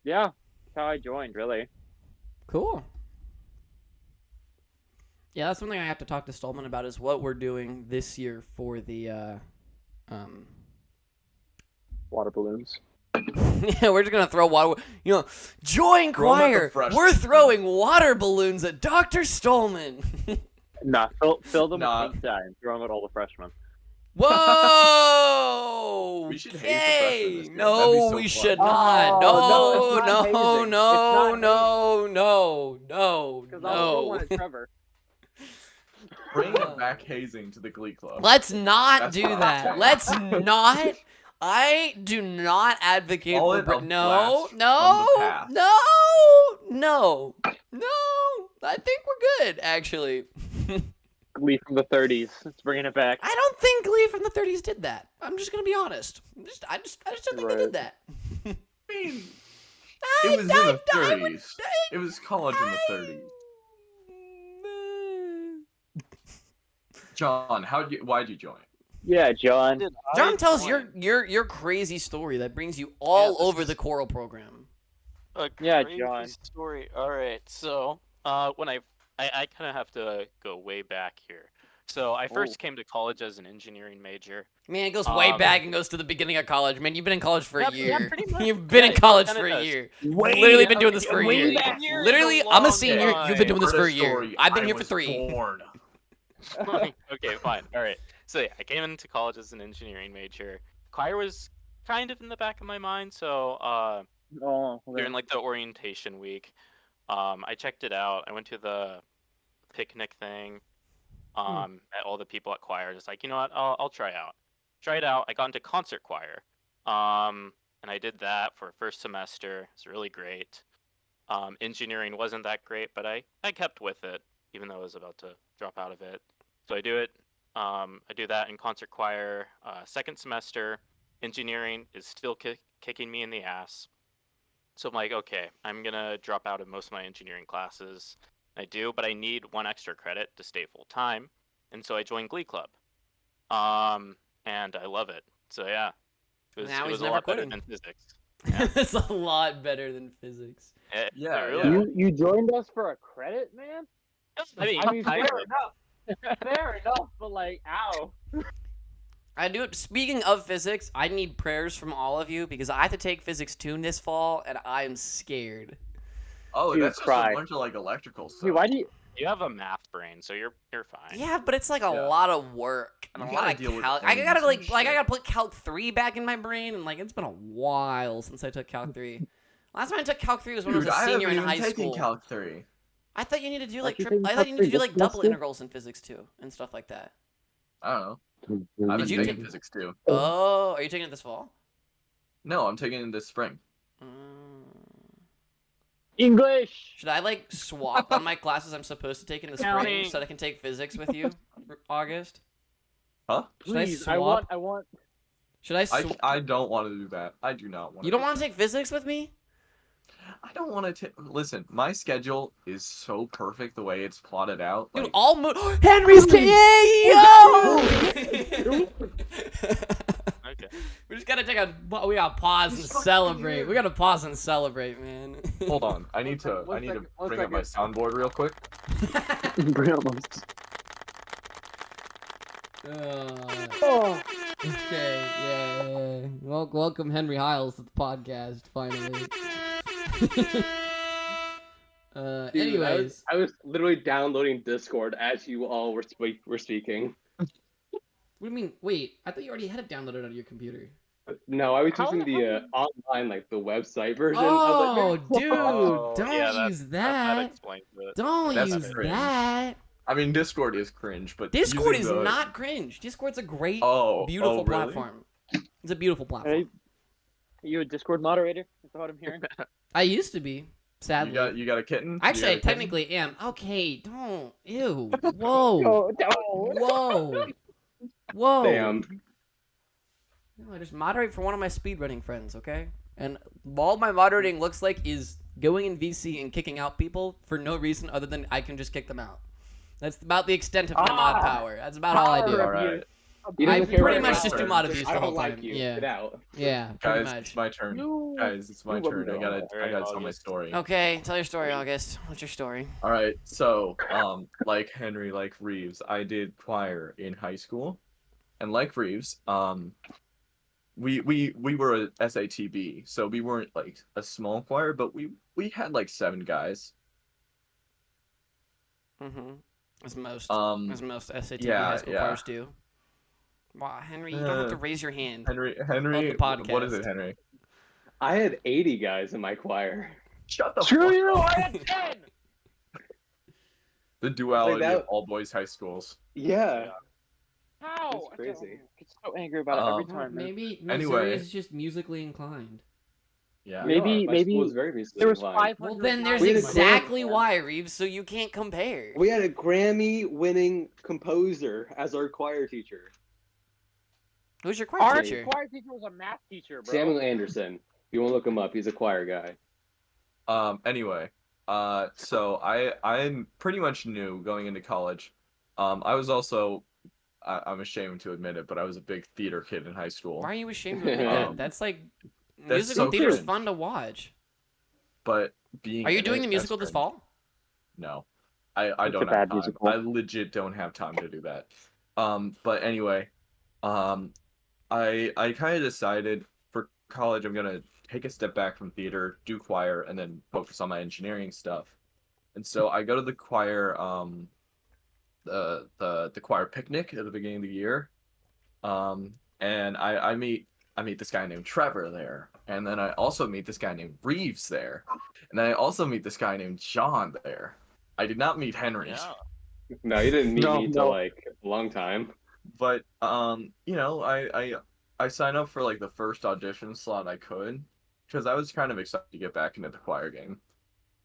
yeah, that's how I joined, really. Cool. Yeah, that's something I have to talk to Stallman about is what we're doing this year for the Water balloons. yeah, we're just gonna throw water. You know, join Throw 'em at the choir. freshmen. We're throwing water balloons at Dr. Stallman. Nah, fill them Nah. with pizza and throw them at all the freshmen. Whoa! We should haze the freshmen this year. That'd be No, so we fun. should Oh, not. no, No, it's not hazing. no, It's no, not no, Because I'll throw one no. at Trevor. Bring back hazing to the Glee Club. Let's not That's do what I'm that. saying. Let's not. I do not advocate Call for it a no, blast no, from the past. no. I think we're good, actually. Glee from the 30s. It's bringing it back. I don't think Glee from the 30s did that. I'm just gonna be honest. I just don't think they did that. I mean, I- it was in the I would- 30s. It was college in the 30s. John, why'd you join? Yeah, John. John, tell us your crazy story that brings you all this over is- the choral program. A Yeah, crazy John. story. All right, so when I kind of have to go way back here. So I first came to college as an engineering major. Man, it goes way back and goes to the beginning of college. Man, you've been in college for a Yeah, year. pretty much. You've been in Yeah, it college kinda for a does. year. Way You've literally been doing back- this for a way year. back. Year is Literally, a I'm a long senior. time. You've been doing this For for the a year. story, I've been I here for was 3. born. Okay, fine. All right. So yeah, I came into college as an engineering major. Choir was kind of in the back of my mind. So Oh, during like the orientation week, I checked it out. I went to the picnic thing. Met all the people at choir. Just like, you know what, I'll try out. Try it out. I got into concert choir. And I did that for first semester. It's really great. Engineering wasn't that great, but I kept with it, even though I was about to drop out of it. So I do it. I do that in concert choir. Second semester, engineering is still kicking me in the ass. So I'm like, okay, I'm gonna drop out of most of my engineering classes. I do, but I need 1 extra credit to stay full time, and so I joined Glee Club. And I love it. So yeah, Now it he's was a never lot better quitting. than physics. Yeah. It's a lot better than physics. Yeah, it really yeah. was. You joined us for a credit, man? I mean, fair kind of. enough. Fair enough, but like, ow. I do. Speaking of physics, I need prayers from all of you because I have to take physics 2 this fall, and I am scared. Oh, Dude, that's just cry. a bunch of like electrical stuff. Wait, why do you? You have a math brain, so you're fine. Yeah, but it's like a Yeah. lot of work and You a gotta lot of deal with calc. I ends gotta and I shit. gotta put Calc 3 back in my brain, and like it's been a while since I took Calc 3. Last time I took Calc 3 was when I Dude, was a I senior haven't in high even taken school. Calc 3. I thought you needed to do Aren't like you taking I thought Calc you needed to 3 do like this double semester? integrals in physics too and stuff like that. I don't know. I haven't you taken take- physics 2. Oh, are you taking it this fall? No, I'm taking it this spring. English. Should I like swap on my classes I'm supposed to take in the spring Counting. so that I can take physics with you, August? Huh? Should I Please, swap? I want. Should I? I don't want to do that. I do not want to. You don't want to take physics with me? I don't want to. Listen, my schedule is so perfect the way it's plotted out. Dude, Like, all Henry's yo! Okay. We just gotta we gotta pause and celebrate. We gotta pause and celebrate, man. hold on. I need to. One I need second, to one bring up my soundboard real quick. Oh, Okay, yeah. Welcome Henry Hiles to the podcast, finally. Dude, Anyways. I was literally downloading Discord as you all were speaking. What do you mean? Wait, I thought you already had it downloaded on your computer. No, I was How using the the online, like the website version. I Oh, was like, dude, Oh, don't yeah, use That that. explains it. Don't That's use cringe. that. I mean, Discord is cringe, but Discord using is the- not cringe. Discord's a great, beautiful really? platform. It's a beautiful platform. Hey, are you a Discord moderator? That's what I'm hearing. I used to be, sadly. You got a kitten? Actually, I You got a kitten? technically am. Okay, don't. Ew. Whoa. Oh, no. Whoa. Whoa. Damn. No, I just moderate for one of my speedrunning friends, okay? And all my moderating looks like is going in VC and kicking out people for no reason other than I can just kick them out. That's about the extent of my mod power. That's about all I do. All right, You I don't care pretty about much just do your mod power. abuse I the don't whole like time. you. Yeah. Get out. Yeah, pretty guys, much. it's my turn. You- Guys, it's my you let me turn. I go. gotta Alright, tell my August. story. Okay, tell your story, August. What's your story? All right, so like Henry, like Reeves, I did choir in high school, and like Reeves, we were a SATB, so we weren't like a small choir, but we had like 7 guys. Mm-hmm. As most SAT yeah, high school yeah. choirs do. Wow, Henry, you don't have to raise your hand. Henry, On the podcast. what is it, Henry? I had 80 guys in my choir. Shut the Screw fuck you! up. I had 10! The duality that- of all boys high schools. Yeah. How? That's crazy. I get so angry about it every Um, time. Man. Maybe Anyway. Missouri is just musically inclined. Yeah. Maybe- My school was very musically There was inclined. 500. Well, then there's We had a exactly Grammy- why, Reeves, so you can't compare. We had a Grammy-winning composer as our choir teacher, Who's your choir Our teacher? choir teacher was a math teacher, bro. Samuel Anderson. If you want to look him up, he's a choir guy. Anyway, so I'm pretty much new going into college. I was also, I'm ashamed to admit it, but I was a big theater kid in high school. Why are you ashamed to admit that? Um, That's like that's musical so theater's cringe. fun to watch. But being Are you in doing it, the that's musical this cringe. fall? No, I It's a don't have bad time. musical. I legit don't have time to do that. But anyway, I kind of decided for college I'm gonna take a step back from theater, do choir, and then focus on my engineering stuff. And so I go to the choir, the choir picnic at the beginning of the year, and I meet this guy named Trevor there, and then I also meet this guy named Reeves there, and then I also meet this guy named John there. I did not meet Henry. Yeah. No, you didn't meet No, me no. till like a long time. But you know, I signed up for like the first audition slot I could because I was kind of excited to get back into the choir game.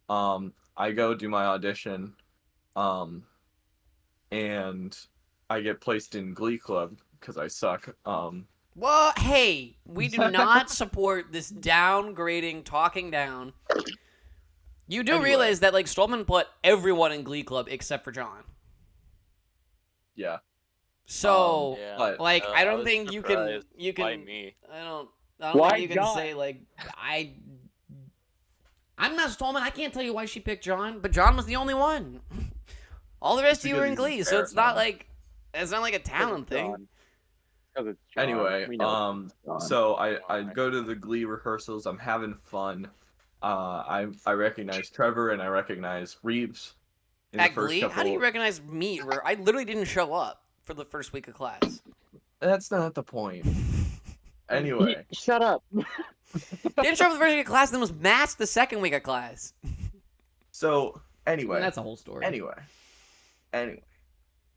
I go do my audition, and I get placed in Glee Club because I suck. Well, hey, we do not support this downgrading, talking down. You do Anyway. realize that like Stallman put everyone in Glee Club except for John. Yeah. So, Yeah. But- like, I don't was think you can surprised by you can me. I don't Why think you can John? say like I'm not Stallman. I can't tell you why she picked John, but John was the only one. All the rest It's of you were in because he's Glee, so it's not embarrassing. like it's not like a talent thing. Because it's John. Anyway, We know it's John. so I go to the Glee rehearsals. I'm having fun. I recognize Trevor and I recognize Reeves in the At first Glee, couple. how do you recognize me? Where I literally didn't show up for the first week of class. That's not the point. Anyway, Shut up. Didn't show up for the first week of class, then was masked the second week of class. so I anyway, mean, that's a whole story. anyway,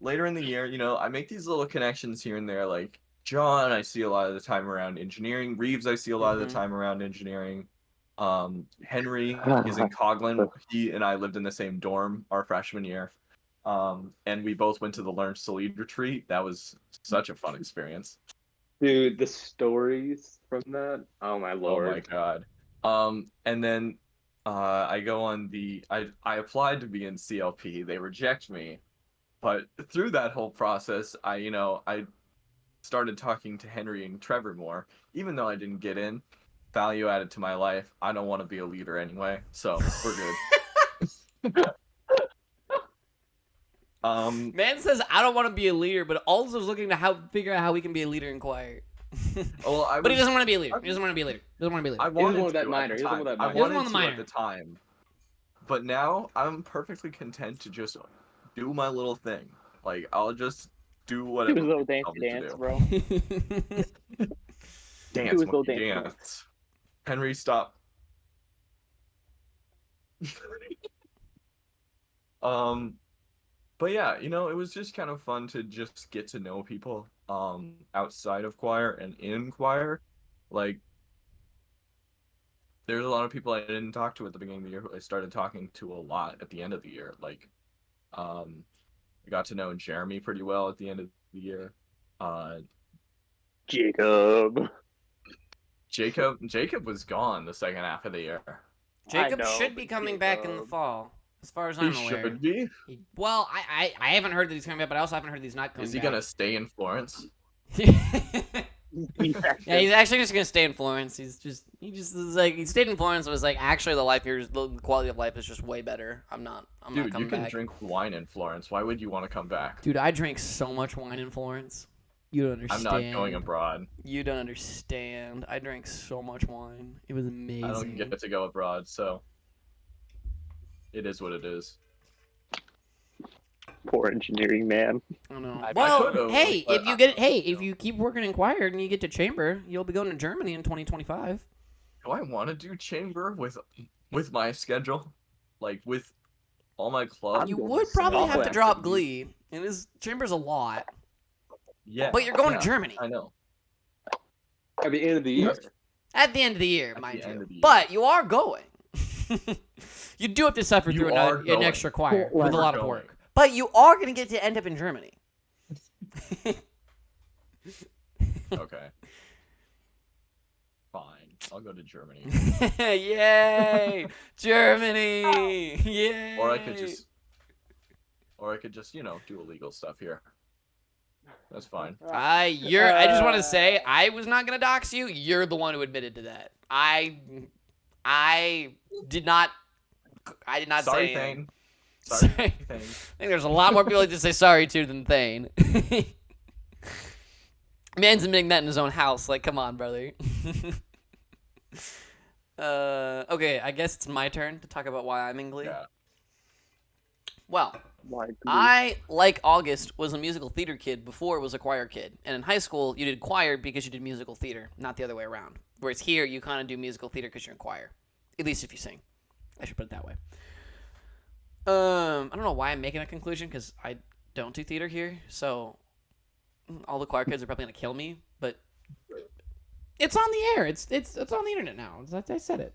later in the year, I make these little connections here and there. Like John, I see a lot of the time around engineering. Reeves, I see a lot of the time around engineering. Henry is in Coughlin. He and I lived in the same dorm our freshman year. And we both went to the Learn to Lead retreat. That was such a fun experience. Dude, the stories from that. Oh my lord. Oh my god. And then I go on I applied to be in CLP. They reject me. But through that whole process, I started talking to Henry and Trevor more, even though I didn't get in. Value added to my life. I don't want to be a leader anyway, so we're good. Man says I don't want to be a leader, but also is looking to figure out how we can be a leader in choir. But he doesn't want to be a leader. He doesn't want to be a leader. He doesn't want to be a leader. I He doesn't wanted want that to minor. at He the doesn't want time. that I minor. He doesn't wanted want the to minor. at the time. But now I'm perfectly content to just do my little thing. Like I'll just do Do whatever. his little people tell me to dance, do. bro. Dance, his little monkey, dance. dance. Henry, stop. But yeah, it was just kind of fun to just get to know people outside of choir and in choir. Like there's a lot of people I didn't talk to at the beginning of the year who I started talking to a lot at the end of the year. Like I got to know Jeremy pretty well at the end of the year. Jacob. Jacob was gone the second half of the year. Jacob know, should be but coming back in the Jacob. fall, as far as He I'm aware. should be. Well, I haven't heard that he's coming back, but I also haven't heard that he's not coming Is he back. gonna stay in Florence? Yeah, he's actually just gonna stay in Florence. He just is like he stayed in Florence and was like, actually the quality of life is just way better. I'm not Dude, you coming can back. drink wine in Florence. Why would you want to come back? Dude, I drank so much wine in Florence. You don't understand. I'm not going abroad. You don't understand. I drank so much wine. It was amazing. I don't get to go abroad, so it is what it is. Poor engineering man. I know. I Well, could've, hey, but if you keep working in choir and you get to chamber, you'll be going to Germany in 2025. Do I want to do chamber with my schedule, like with all my clubs? You going would to probably some have to awful drop activities. Glee, and his chamber's a lot. Yeah, But you're going yeah, to Germany I know. At the end of the year. at the end of the year, At mind the end you. of the year. But you are going. You do have to suffer You through are an going. extra choir Well, with a we're lot of going. work. But you are going to get to end up in Germany. Okay. Fine, I'll go to Germany. Yay! Germany! Yay! Or I could just, do illegal stuff here. That's fine. I just want to say I was not gonna dox you. You're the one who admitted to that. I did not Sorry, say anything. Thane. Sorry, Sorry. Thane. I think there's a lot more people to say sorry to than Thane. Man's admitting that in his own house. Like, come on, brother. Okay, I guess it's my turn to talk about why I'm in Glee. Yeah. Well, Why Glee? I, like August, was a musical theater kid before it was a choir kid. And in high school, you did choir because you did musical theater, not the other way around. Whereas here, you kind of do musical theater because you're in choir. At least if you sing. I should put it that way. I don't know why I'm making a conclusion because I don't do theater here. So all the choir kids are probably going to kill me. But it's on the air. It's on the internet now. I said it.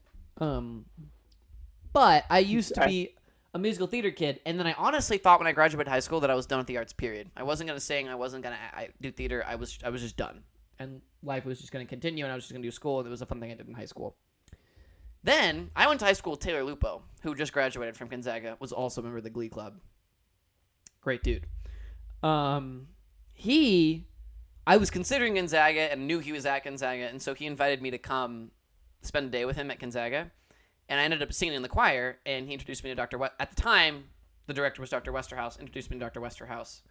But I used to be a musical theater kid, and then I honestly thought when I graduated high school that I was done with the arts. Period. I wasn't gonna sing. I wasn't gonna do theater. I was just done, and life was just gonna continue, and I was just gonna do school. And it was a fun thing I did in high school. Then I went to high school with Taylor Lupo, who just graduated from Gonzaga, was also a member of the Glee Club. Great dude. I was considering Gonzaga and knew he was at Gonzaga, and so he invited me to come spend a day with him at Gonzaga. And I ended up singing in the choir, and he introduced me to Dr. At the time, the director was Dr. Westerhouse, introduced me to Dr. Westerhouse.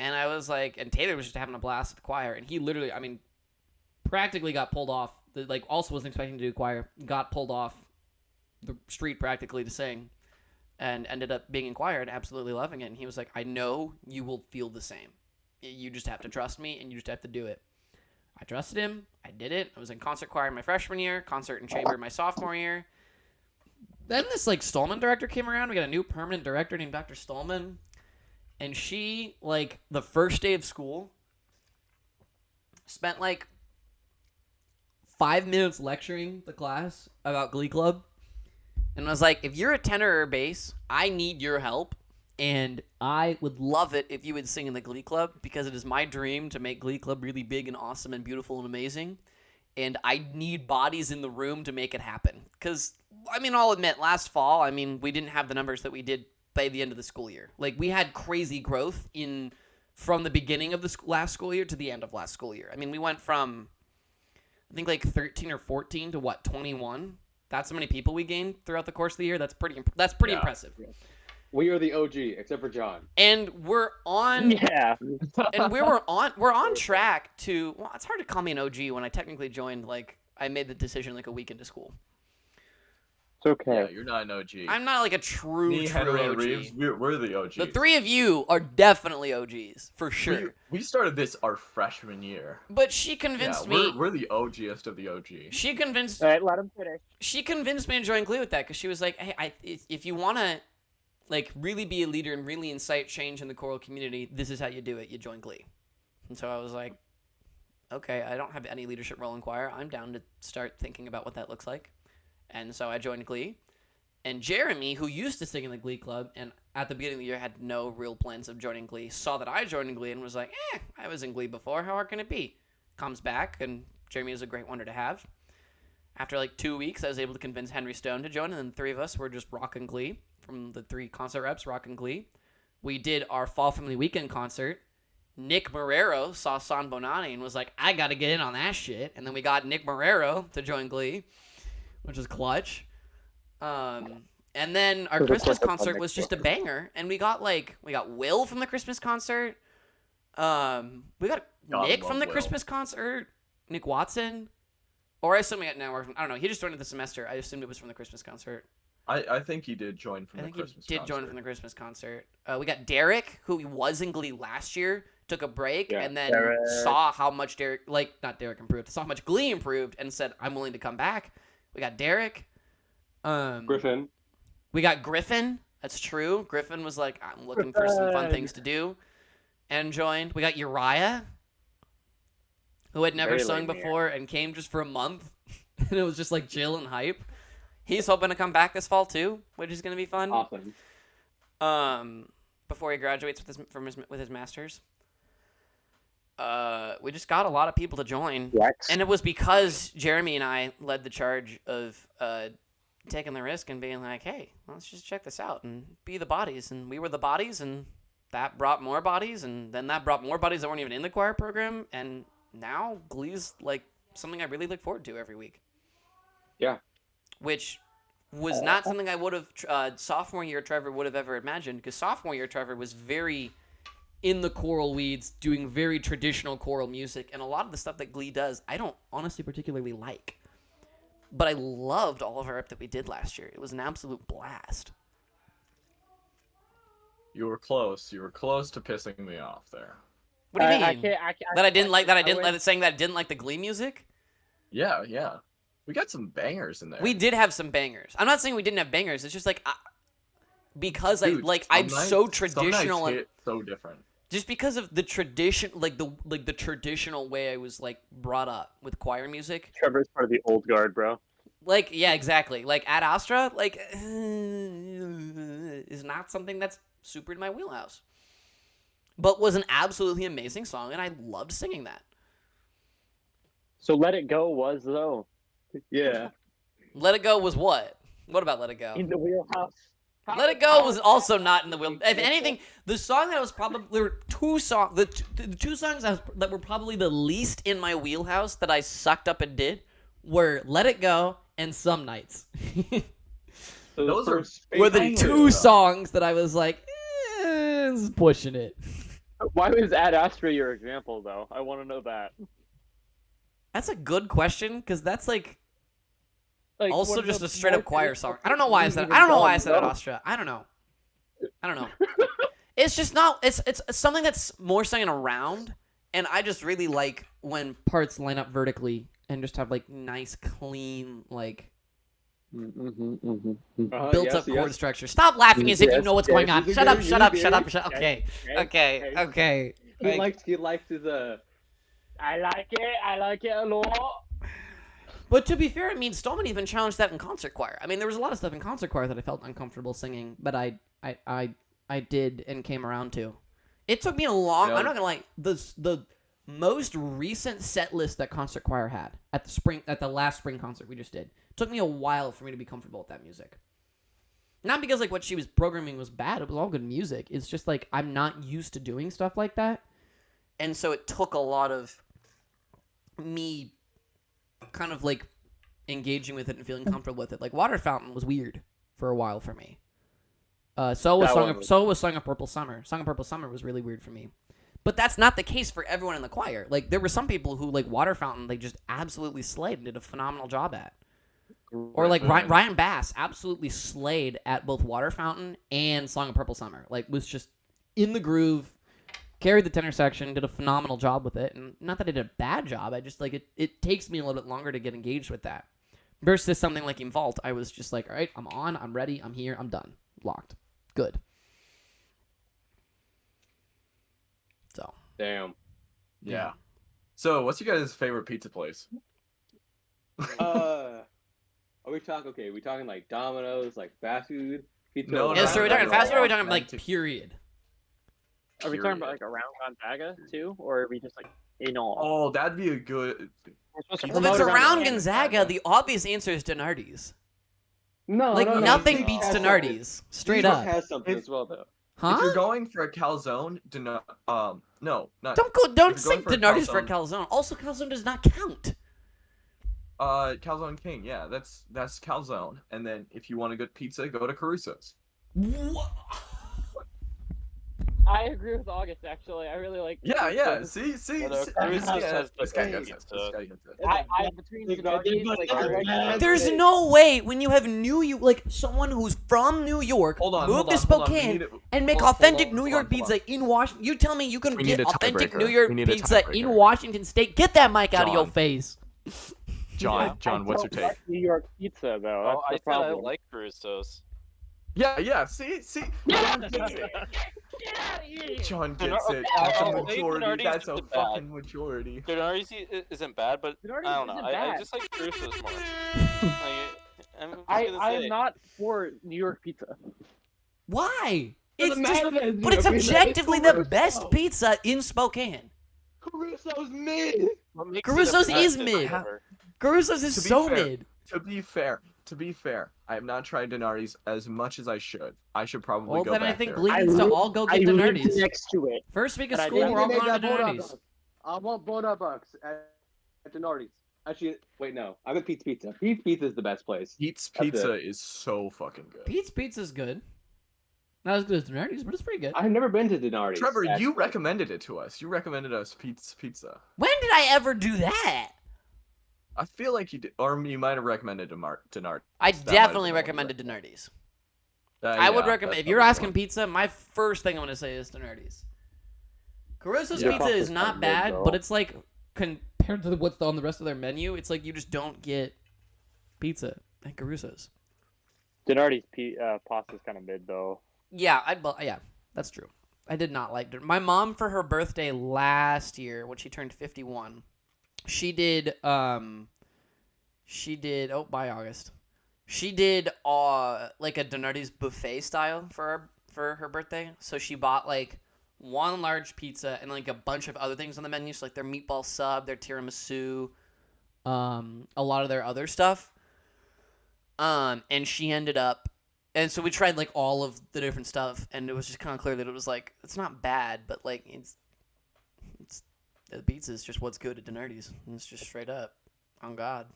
And I was like, and Taylor was just having a blast with the choir, and he literally, practically got pulled off. Also wasn't expecting to do choir, got pulled off the street practically to sing, and ended up being in choir and absolutely loving it. And he was like, I know you will feel the same. You just have to trust me, and you just have to do it. I trusted him. I did it. I was in concert choir my freshman year, concert and chamber my sophomore year. Then this like Stallman director came around. We got a new permanent director named Dr. Stallman. And she, like, the first day of school, spent like 5 minutes lecturing the class about Glee Club. And was like, if you're a tenor or bass, I need your help. And I would love it if you would sing in the Glee Club, because it is my dream to make Glee Club really big and awesome and beautiful and amazing. And I need bodies in the room to make it happen. Because, I mean, I'll admit, last fall, I mean, we didn't have the numbers that we did by the end of the school year. Like, we had crazy growth from the beginning of the last school year to the end of last school year. I mean, we went from, I think, like 13 or 14 to, 21? That's how many people we gained throughout the course of the year. That's pretty impressive. Yeah. We are the OG, except for John. And we're on... Yeah. And we're on track to... Well, it's hard to call me an OG when I technically joined, like, I made the decision, like, a week into school. It's okay. Yeah, you're not an OG. I'm not, like, a true Me, Henry, OG. and Reeves, we're the OGs. The three of you are definitely OGs, for sure. We started this our freshman year. But she convinced me... We're the OGest of the OG. She convinced... All right, let him finish. She convinced me to join Glee with that, because she was like, hey, if you want to... like, really be a leader and really incite change in the choral community, this is how you do it. You join Glee. And so I was like, okay, I don't have any leadership role in choir. I'm down to start thinking about what that looks like. And so I joined Glee. And Jeremy, who used to sing in the Glee Club and at the beginning of the year had no real plans of joining Glee, saw that I joined Glee and was like, I was in Glee before. How hard can it be? Comes back, and Jeremy is a great wonder to have. After like 2 weeks, I was able to convince Henry Stone to join, and then the three of us were just rocking Glee. From the 3 concert reps, rocking Glee. We did our Fall Family Weekend concert. Nick Marrero saw San Bonani and was like, I gotta get in on that shit. And then we got Nick Marrero to join Glee, which was clutch. And then our Christmas concert was just a banger. And we got Will from the Christmas concert. We got Nick from the Christmas concert. Nick Watson. Or I assume we got Network. I don't know. He just joined the semester. I assumed it was from the Christmas concert. I think he did join from the Christmas concert. I think he did join from the Christmas concert. We got Derek, who was in Glee last year, took a break, and then saw how much saw how much Glee improved, and said, I'm willing to come back. We got Derek. Griffin. We got Griffin. That's true. Griffin was like, I'm looking for some fun things to do, and joined. We got Uriah, who had never sung before and came just for a month, and it was just like chill and hype. He's hoping to come back this fall too, which is going to be fun. Awesome. Before he graduates with his master's. We just got a lot of people to join, and it was because Jeremy and I led the charge of taking the risk and being like, "Hey, let's just check this out and be the bodies." And we were the bodies, and that brought more bodies, and then that brought more bodies that weren't even in the choir program, and now Glee's like something I really look forward to every week. Yeah. Which was not something I would have, sophomore year Trevor would have ever imagined, because sophomore year Trevor was very in the choral weeds, doing very traditional choral music, and a lot of the stuff that Glee does, I don't honestly particularly like. But I loved all of our rep that we did last year. It was an absolute blast. You were close. You were close to pissing me off there. What do you mean? That I didn't like saying that I didn't like the Glee music? Yeah. We got some bangers in there. We did have some bangers. I'm not saying we didn't have bangers. It's just like because Dude, I'm so traditional and so different. Just because of the tradition, the traditional way I was like brought up with choir music. Trevor's part of the old guard, bro. Like, yeah, exactly. Like Ad Astra, like is not something that's super in my wheelhouse. But was an absolutely amazing song, and I loved singing that. So Let It Go was though. Yeah. Let It Go was what? What about Let It Go? In the wheelhouse. Let It Go was also not in the wheel. If anything, the song that was probably there were two songs. The two songs that were probably the least in my wheelhouse that I sucked up and did were Let It Go and Some Nights. Those were the two songs that I was like, this is pushing it. Why was Ad Astra your example though? I want to know that. That's a good question, because that's like Like, Also, one of just the a straight up most choir difficult song. I don't know why I things said. even I don't know why I done, said it, bro. Astra. I don't know. It's just not. It's something that's more singing around, and I just really like when parts line up vertically and just have like nice, clean, like built up chord structure. Stop laughing as if you know what's going on. Shut up. Shut up. Shut up. Shut up. Okay. Okay. He Like, likes his I like it a lot. but to be fair, I mean, Stallman even challenged that in concert choir. I mean, there was a lot of stuff in concert choir that I felt uncomfortable singing, but I did and came around to. It took me a long. I'm not gonna lie. The most recent set list that concert choir had at the last spring concert we just did took me a while for me to be comfortable with that music. Not because like what she was programming was bad. It was all good music. It's just like I'm not used to doing stuff like that, and so it took a lot of me kind of like engaging with it and feeling comfortable with it. Like Water Fountain was weird for a while for me. So was Song of Purple Summer. Song of Purple Summer was really weird for me. But that's not the case for everyone in the choir. Like there were some people who like Water Fountain they just absolutely slayed and did a phenomenal job at. Or like Ryan Bass absolutely slayed at both Water Fountain and Song of Purple Summer. Like was just in the groove, carried the tenor section, did a phenomenal job with it. And not that I did a bad job, I just like it takes me a little bit longer to get engaged with that. Versus something like in Vault, I was just like, all right, I'm on, I'm ready, I'm here, I'm done. Locked. Good. So. damn. Yeah. So, what's your guys' favorite pizza place? Are we talking? Okay, we talking like Domino's, like fast food pizza? No, Yeah, so are we talking fast food or are we talking like Romantic. period? Are we talking about like around Gonzaga too, or are we just like in all? Oh, that'd be a good. We're supposed to Well, Well, if it's promote around Gonzaga. Gonzaga, the obvious answer is Denardi's. No, Like no, nothing New York beats has Denardi's. Straight New York up. has something as well though. If you're Huh? going for a calzone, no, not. Don't If you're say going for a Denardi's for a calzone. Also, calzone does not count. Calzone King, yeah, that's calzone. And then if you want a good pizza, go to Caruso's. What? I agree with August. Actually, I really like. Yeah. pizza. See. Although see- Caruso's yeah, has the this guy best gets it. pizza. This guy gets it. I between Denardi's, like I recommend There's it. no way when you have like someone who's from New York, Hold on, move hold to on, hold on. We Spokane, need it- and make hold- authentic hold on, New hold York on, hold on. pizza in Washington. You tell me you can We get need a authentic tiebreaker. New York We need a pizza in tiebreaker. Washington State. Get that mic out of your John. face. John, I what's your don't take? like New York pizza though. Oh, I That's said the I problem. like Caruso's. Yeah. See. John gets it. Get out of here! John Denar- gets it. okay, That's a I'll say majority. Denardi's That's a isn't bad. fucking majority. Denardi's isn't bad, but Denardi's I don't know. isn't I bad. just like Caruso's more. I'm just gonna I say. am not for New York pizza. Why? It's Doesn't just, matter that it's but it's New York pizza, objectively it's the Caruso. best pizza in Spokane. Caruso's mid. What makes it Caruso's the is best mid. Trevor. Caruso's is To be so fair- mid. To be fair, I have not tried Denardi's as much as I should. I should probably Well, go then back I think there. Glee needs to all go get lived Denardi's. next to it. First week of And I school, didn't we're all Make going to that Bonut Denardi's. Box. I want Bonut Bucks at Denardi's. Actually, wait, no. I'm at Pete's Pizza. Pete's Pizza is the best place. Pete's That's Pizza is so fucking good. Pete's Pizza's good. Not as good as Denardi's, but it's pretty good. I've never been to Denardi's. Trevor, you actually. recommended it to us. You recommended us Pete's Pizza. When did I ever do that? I feel like you did, or you might have recommended Denard. I That might have definitely been what you recommended Denardi's. Uh, I would yeah, recommend, that's if you're probably asking one. pizza, my first thing I'm going to say is Denardi's. Caruso's Yeah. Pizza is Pasta's not kinda bad, mid, though. but it's like, compared to what's on the rest of their menu, it's like you just don't get pizza at Caruso's. Denardi's pasta's kind of mid though. Yeah, yeah, that's true. I did not like it. My mom, for her birthday last year, when she turned 51, she did, oh, by August. She did, like a Denardi's buffet style for her birthday. So she bought, like, one large pizza and, like, a bunch of other things on the menu. So, like, their meatball sub, their tiramisu, a lot of their other stuff. And she ended up, and so we tried, like, all of the different stuff, and it was just kind of clear that it was, like, it's not bad, but, like, it's the pizza is just what's good at Denardi's. And it's just straight up. On God.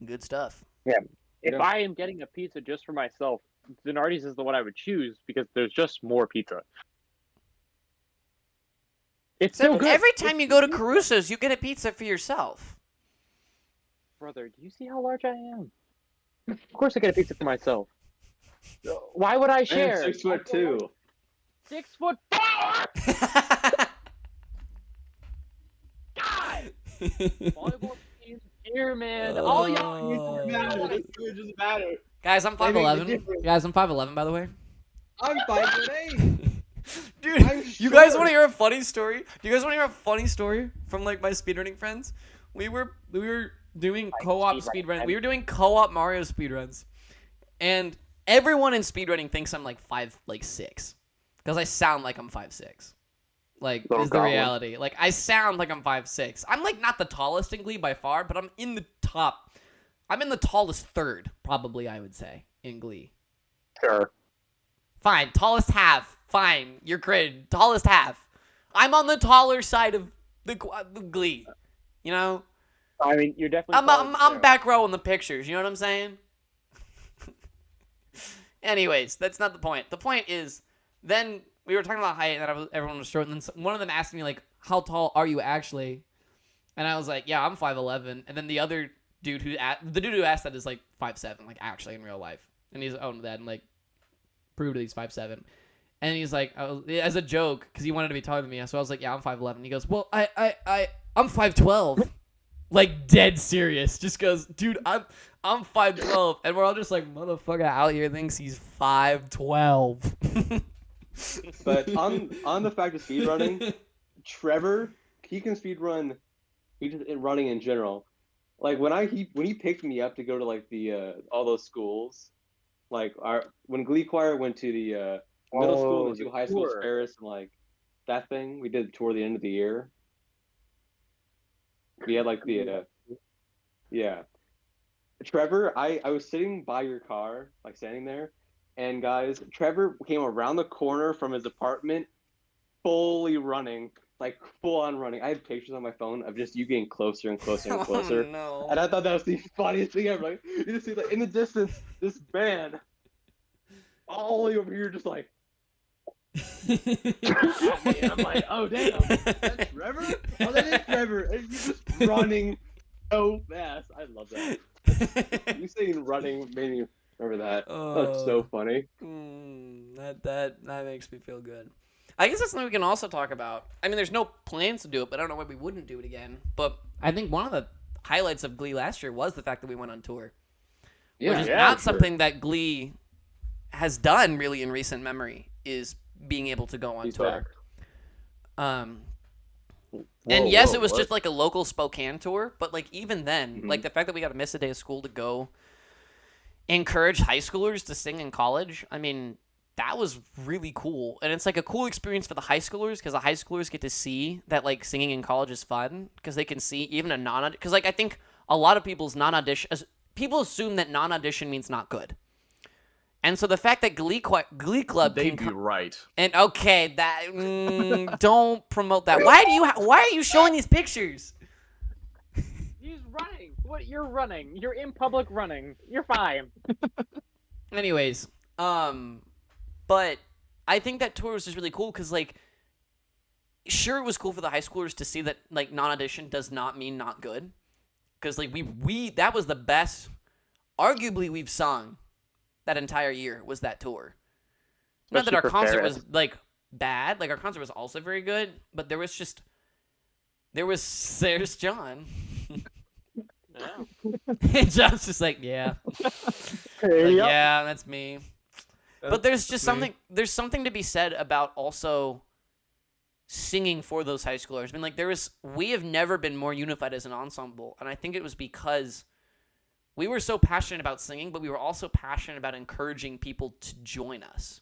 Good stuff. If Yeah. I am getting a pizza just for myself, Denardi's is the one I would choose because there's just more pizza. It's still good. Every time you go to Caruso's, you get a pizza for yourself. Brother, do you see how large I am? Of course I get a pizza for myself. Why would I I'm share? 6'2". 6'4"! God! Volleyball team's here, man. All y'all It doesn't matter. Guys, I'm They make the 5'11". difference. Guys, I'm 5'11", by the way. I'm 5'8". Dude, I'm you guys short. want to hear a funny story? Do you guys want to hear a funny story from like my speedrunning friends? We were doing co-op speedrun. We were doing co-op Mario speedruns, and everyone in speedrunning thinks I'm like 5'6", because I sound like I'm 5'6". Like Little is the goblin. reality. Like I sound like I'm 5'6". I'm like not the tallest in Glee by far, but I'm in the top. I'm in the tallest third, probably I would say, in Glee. Sure. Fine, tallest half. Fine, you're crit. Tallest half. I'm on the taller side of the Glee. You know, I mean, you're definitely. I'm back row in the pictures. You know what I'm saying? Anyways, that's not the point. The point is, then we were talking about height, and everyone was short. And then one of them asked me like, "How tall are you actually?" And I was like, "Yeah, I'm 5'11". And then the other dude who asked that is like 5'7", like actually in real life. And he's owned that and like proved that he's 5'7". And he's like, as a joke, because he wanted to be taller than me. So I was like, yeah, I'm 5'11". He goes, well, I'm 5'12". Like, dead serious. Just goes, dude, I'm 5'12". And we're all just like, motherfucker out here thinks he's 5'12". But on the fact of speedrunning, Trevor, he can speedrun. He just in running in general. Like when he picked me up to go to like the all those schools, like when Glee Choir went to the middle school and the two high schools, tour. Ferris and like that thing, we did the tour at the end of the year. We had like the yeah. Trevor, I was sitting by your car, like standing there, and guys, Trevor came around the corner from his apartment, fully running, like full on running. I had pictures on my phone of just you getting closer and closer and closer. Oh, no. And I thought that was the funniest thing ever. Like, you just see like in the distance, this man all the way over here just like and I'm like, oh damn, that's Trevor? Oh, that is Trevor. And he's just running so fast. I love that. You saying running made me remember that. That's so funny. That makes me feel good. I guess that's something we can also talk about. I mean, there's no plans to do it, but I don't know why we wouldn't do it again. But I think one of the highlights of Glee last year was the fact that we went on tour. Yeah, which is not something that Glee has done really in recent memory, is being able to go on tour. And yes, it was just like a local Spokane tour, but like even then, like the fact that we got to miss a day of school to go encourage high schoolers to sing in college, I mean, that was really cool. And it's like a cool experience for the high schoolers, because the high schoolers get to see that like singing in college is fun, because they can see even a non-audition, because like I think a lot of people's non-audition, people assume that non-audition means not good. And so the fact that Glee Club They'd can be right. and okay, that don't promote that. Why are you showing these pictures? He's running. What? You're running. You're in public running. You're fine. Anyways, but I think that tour was just really cool because, like, sure, it was cool for the high schoolers to see that, like, non-audition does not mean not good. Because, like, we that was the best, arguably, we've sung that entire year was that tour. Not that our concert was, like, bad. Like, our concert was also very good, but there's John. Yeah. John's just like, yeah. Yeah, that's me. But there's just there's something to be said about also singing for those high schoolers. I mean, like, we have never been more unified as an ensemble, and I think it was because we were so passionate about singing, but we were also passionate about encouraging people to join us.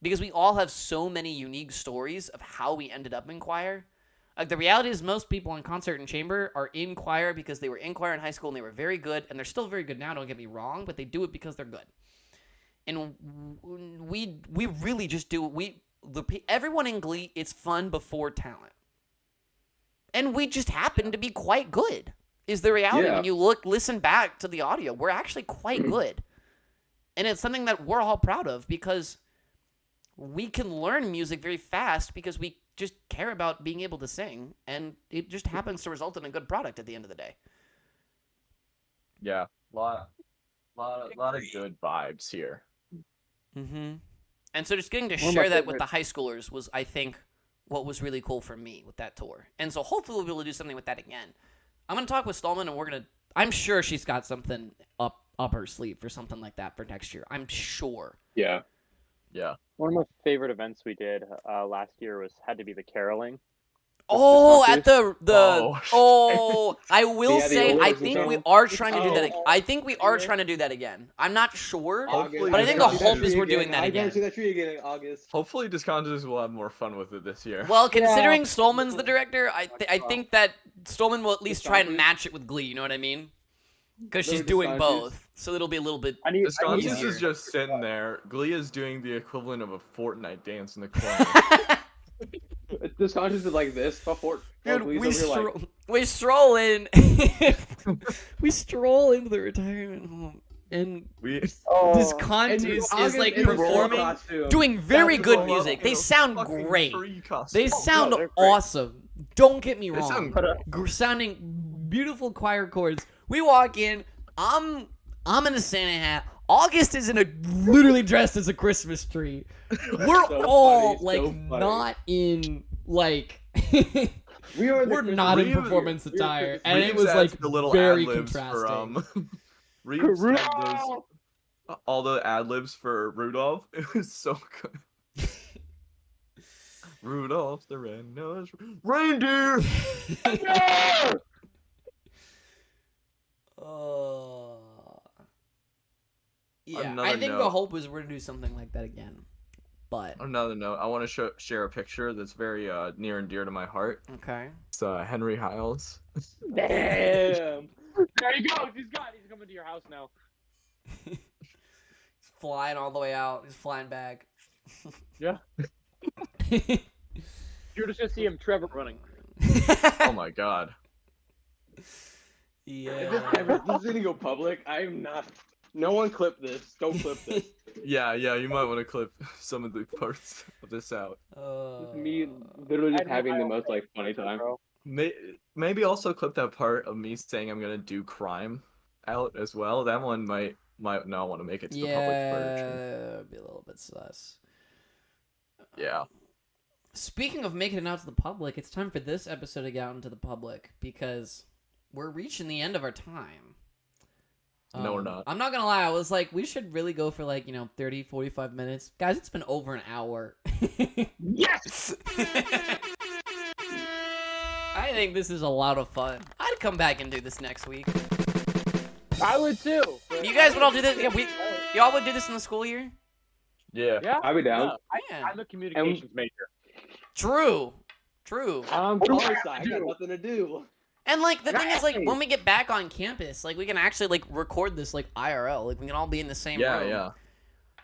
Because we all have so many unique stories of how we ended up in choir. Like, the reality is most people in concert and chamber are in choir because they were in choir in high school and they were very good, and they're still very good now, don't get me wrong, but they do it because they're good. And we really just do everyone in Glee, it's fun before talent. And we just happen to be quite good, is the reality. Yeah. When you listen back to the audio, we're actually quite good. And it's something that we're all proud of because we can learn music very fast because we just care about being able to sing, and it just happens to result in a good product at the end of the day. Yeah, lot of good vibes here. Mm-hmm. And so just getting to One of my share that with favorite- the high schoolers was, I think, what was really cool for me with that tour. And so hopefully we'll be able to do something with that again. I'm gonna talk with Stallman, and I'm sure she's got something up her sleeve for something like that for next year. I'm sure. Yeah. Yeah. One of my favorite events we did last year had to be the caroling. Oh, the at the I will Yeah, the say, I Oilers think and we stuff. are trying to do that. Oh. I think we are trying to do that again. I'm not sure. Hopefully, But I think the the hope is we're doing that I again. gotta see that tree again in August. Hopefully, Discontinuous will have more fun with it this year. Well, considering Stallman's the director, I think that Stallman will at least try and Discontinuous? match it with Glee. You know what I mean? Because she's Maybe doing Discontinuous? both, so it'll be a little bit. Discontinuous easier. is just sitting there. Glee is doing the equivalent of a Fortnite dance in the corner. This contest is like this before. Dude, Glee's over here like, we stroll in. We stroll into the retirement home, and we this and contest August is like in a roller performing, costume. doing very That's good what I music. in They a sound fucking great. tree costume. They sound they're great. awesome. Don't get me They wrong. sound Sounding beautiful choir chords. We walk in. I'm in a Santa hat. August is literally dressed as a Christmas tree. We're So all funny, so funny. not in like. We are the We're not in Reeves- performance We're attire, Christmas- and it Reeves was like adds the little very ad-libs contrasting. For, Reeves had Rudolph! all the ad libs for Rudolph. It was so good. Rudolph the red-nosed reindeer. Yeah, Another I think the note. hope is we're gonna do something like that again. But Another note, I want to share a picture that's very near and dear to my heart. okay. It's Henry Hiles. Damn. There you go. He's coming to your house now. He's flying all the way out. He's flying back. Yeah. You're just gonna see him, Trevor, running. Oh my god. If Yeah. this is gonna go public, I'm not. No one clip this. Don't clip this. Yeah, you might want to clip some of the parts of this out. Just me literally just having the most like funny time. Bro. Maybe also clip that part of me saying I'm gonna do crime out as well. That one might not want to make it to the public version. Yeah, it'd be a little bit sus. Yeah. Speaking of making it out to the public, it's time for this episode to get out into the public because we're reaching the end of our time. No, we're not. I'm not gonna lie, I was like, we should really go for 30, 45 minutes. Guys, it's been over an hour. Yes. I think this is a lot of fun. I'd come back and do this next week. I would too. You guys would all do this? Yeah, y'all would do this in the school year? Yeah. Yeah. I'll be down. Yeah. I'm a communications major. True. I'm poli sci. I got nothing to do. And the thing is, when we get back on campus, we can actually record this IRL. We can all be in the same room. Yeah.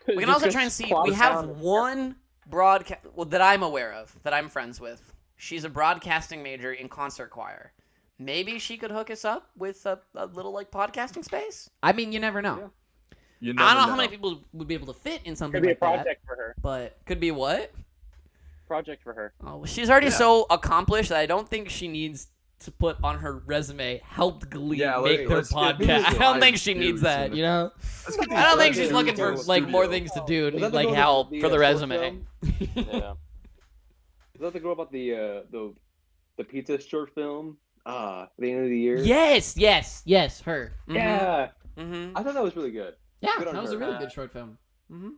We can also try and see. We have one broadcast that I'm aware of, that I'm friends with. She's a broadcasting major in concert choir. Maybe she could hook us up with a little podcasting space. I mean, you never know. You I don't know how many people would be able to fit in something Could be a like that. project for her. But could be what? Project for her. Oh, well, she's already so accomplished that I don't think she needs to put on her resume helped Glee make their let's get these podcast. I don't think live she needs views that, and- you know? Let's get these I don't think live she's views looking for in the more studio. things to do Was and that the girl help with for the short resume. film? Yeah. Is that the girl about the pizza short film? At the end of the year. Yes, her. Mhm. Yeah. Mhm. I thought that was really good. Yeah, Good on that was a her. really good short film. Mhm.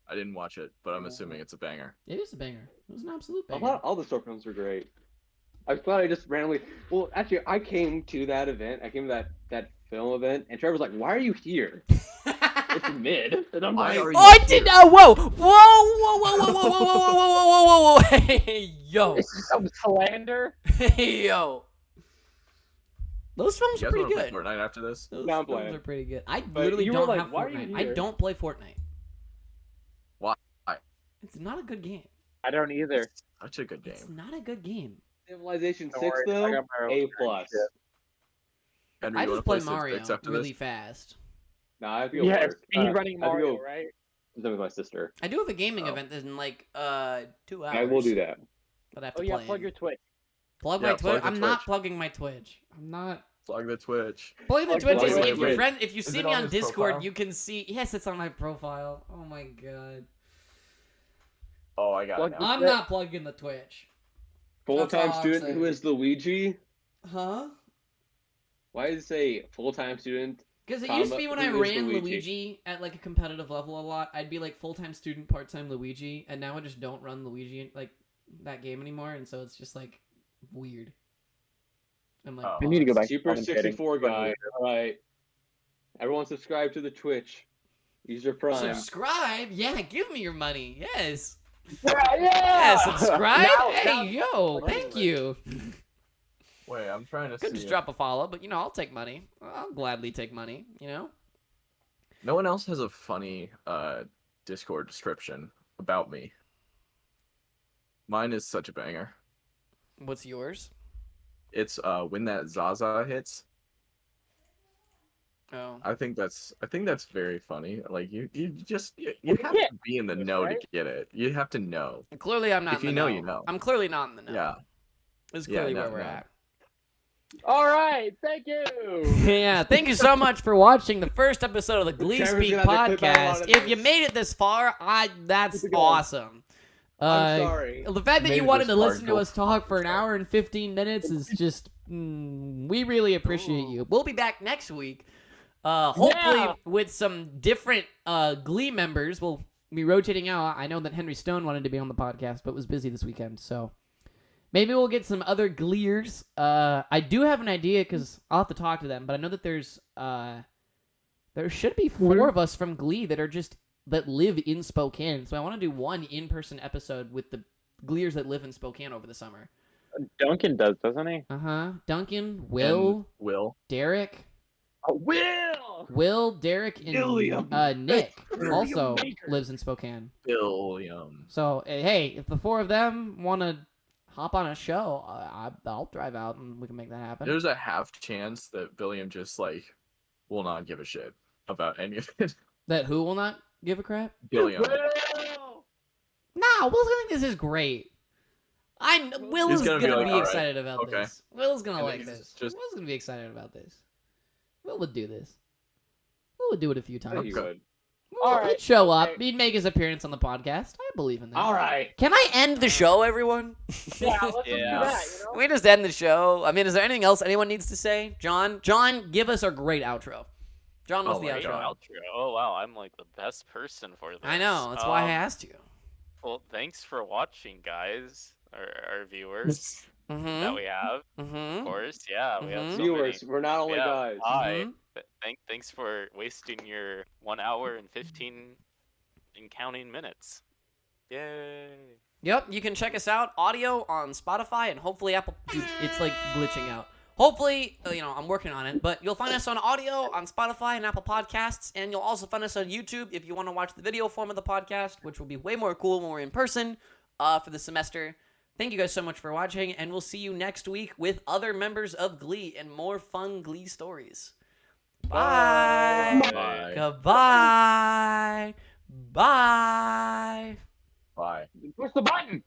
I didn't watch it, but I'm assuming it's a banger. It is a banger. It was an absolute I banger. thought all the short films were great. I thought I just randomly. Well, actually, I came to that event. I came to that film event, and Trevor's like, "Why are you here? It's mid." And I'm Why like, are Oh, I you did. here? Whoa! Hey, yo, This is some slander. hey, yo. Those films You are guys pretty want to good. play Fortnite after this? Those No, I'm films playing. are pretty good. I But literally you were don't like, have "Why are you Fortnite. I here?" don't play Fortnite. Why? It's not a good game. I don't either. Such a good It's game. not a good game. Civilization Don't 6 worry, I though, got my own A shit. plus. Henry, I you just wanna play Civ Mario 6 after really this? fast. Nah, I have to go Yeah, work. speed running I have to Mario, go right? with my sister. I do have a gaming Oh. event in 2 hours. I will do that. That I have Oh to yeah, play plug in. your Twitch. Plug Yeah, my Twitch. plug the I'm not Twitch. plugging my Twitch. I'm not. Plug the Twitch. Plug the Plug Twitch. the Is, Twitch. if, you Wait. friend, if you Is see it me on on his Discord, profile? you can see. Yes, it's on my profile. Oh my god. Oh, I got Plug it the- now. I'm not plugging the Twitch. Full-time all I'm student saying. who is Luigi. Huh? Why does it say full-time student? Because it used to Comma, be when I who is ran Luigi? Luigi at like a competitive level a lot, I'd be like full-time student, part-time Luigi, and now I just don't run Luigi like that game anymore, and so it's just like weird. I'm like, Oh. I need to go back. Super commentating. 64 guy. All right. Everyone subscribe to the Twitch. Use your Prime. subscribe? Yeah, give me your money. Yes. Yeah, Yeah, subscribe? Now- hey, now- yo, thank you. Wait, I'm trying to Could see. just if- drop a follow, but I'll take money. I'll gladly take money, No one else has a funny Discord description about me. Mine is such a banger. What's yours? It's when that Zaza hits. Oh. I think that's very funny. Like you have Yeah. to be in the know Right? to get it. You have to know. Clearly I'm not If in you the know, know. you know. I'm clearly not in the know. Yeah. This is Yeah, clearly no, where we're no. at. All right, thank you. Yeah, thank you so much for watching the first episode of the Trevor's GleeSpeak gonna have to clip out a lot podcast. of If you this. made it this far, that's Keep it going. awesome. I'm sorry. The fact that Made you it wanted this to far, listen to go us talk fuck for an yourself. hour and 15 minutes is just, we really appreciate you. We'll be back next week, hopefully Yeah. with some different Glee members. We'll be rotating out. I know that Henry Stone wanted to be on the podcast, but was busy this weekend, so maybe we'll get some other Gleers. I do have an idea because I'll have to talk to them, but I know that there should be 4 of us from Glee that live in Spokane. So I want to do one in-person episode with the Gleers that live in Spokane over the summer. Duncan does, doesn't he? Duncan, Will, And Will. Derek, Will. Derek, and William. Nick also Baker. lives in Spokane. William. So hey, if the 4 of them want to hop on a show, I'll drive out and we can make that happen. There's a half chance that William just like will not give a shit about any of it. That who will not give a crap? William. Will. No, Will's gonna think this is great. Will He's is gonna gonna be be, like, "All right, excited about okay." this. Will's gonna And like he's this. just- Will's gonna be excited about this. Will would do this. Will would do it a few I think times. you would. Will, All right, he'd show up. okay. He'd make his appearance on the podcast. I believe in that. All right. Can I end the show, everyone? Yeah, let's just do Yeah. that. You know? We just end the show. I mean, is there anything else anyone needs to say? John, give us a great outro. John, what's Oh the my outro? God. Outro. Oh wow, I'm like the best person for this. I know. That's why I asked you. Well, thanks for watching, guys. Our viewers that Mm-hmm. we have, of Mm-hmm. course. Yeah, we have Mhm. so Viewers, many. we're not only Yeah, guys. hi. Mhm. Thanks for wasting your 1 hour and 15 and counting minutes. Yay! Yep, you can check us out audio on Spotify and hopefully Apple. Dude, it's like glitching out. Hopefully, I'm working on it, but you'll find us on audio on Spotify and Apple Podcasts, and you'll also find us on YouTube if you want to watch the video form of the podcast, which will be way more cool when we're in person for the semester. Thank you guys so much for watching, and we'll see you next week with other members of Glee and more fun Glee stories. Bye. Bye. Goodbye. Bye. Bye. Push the button.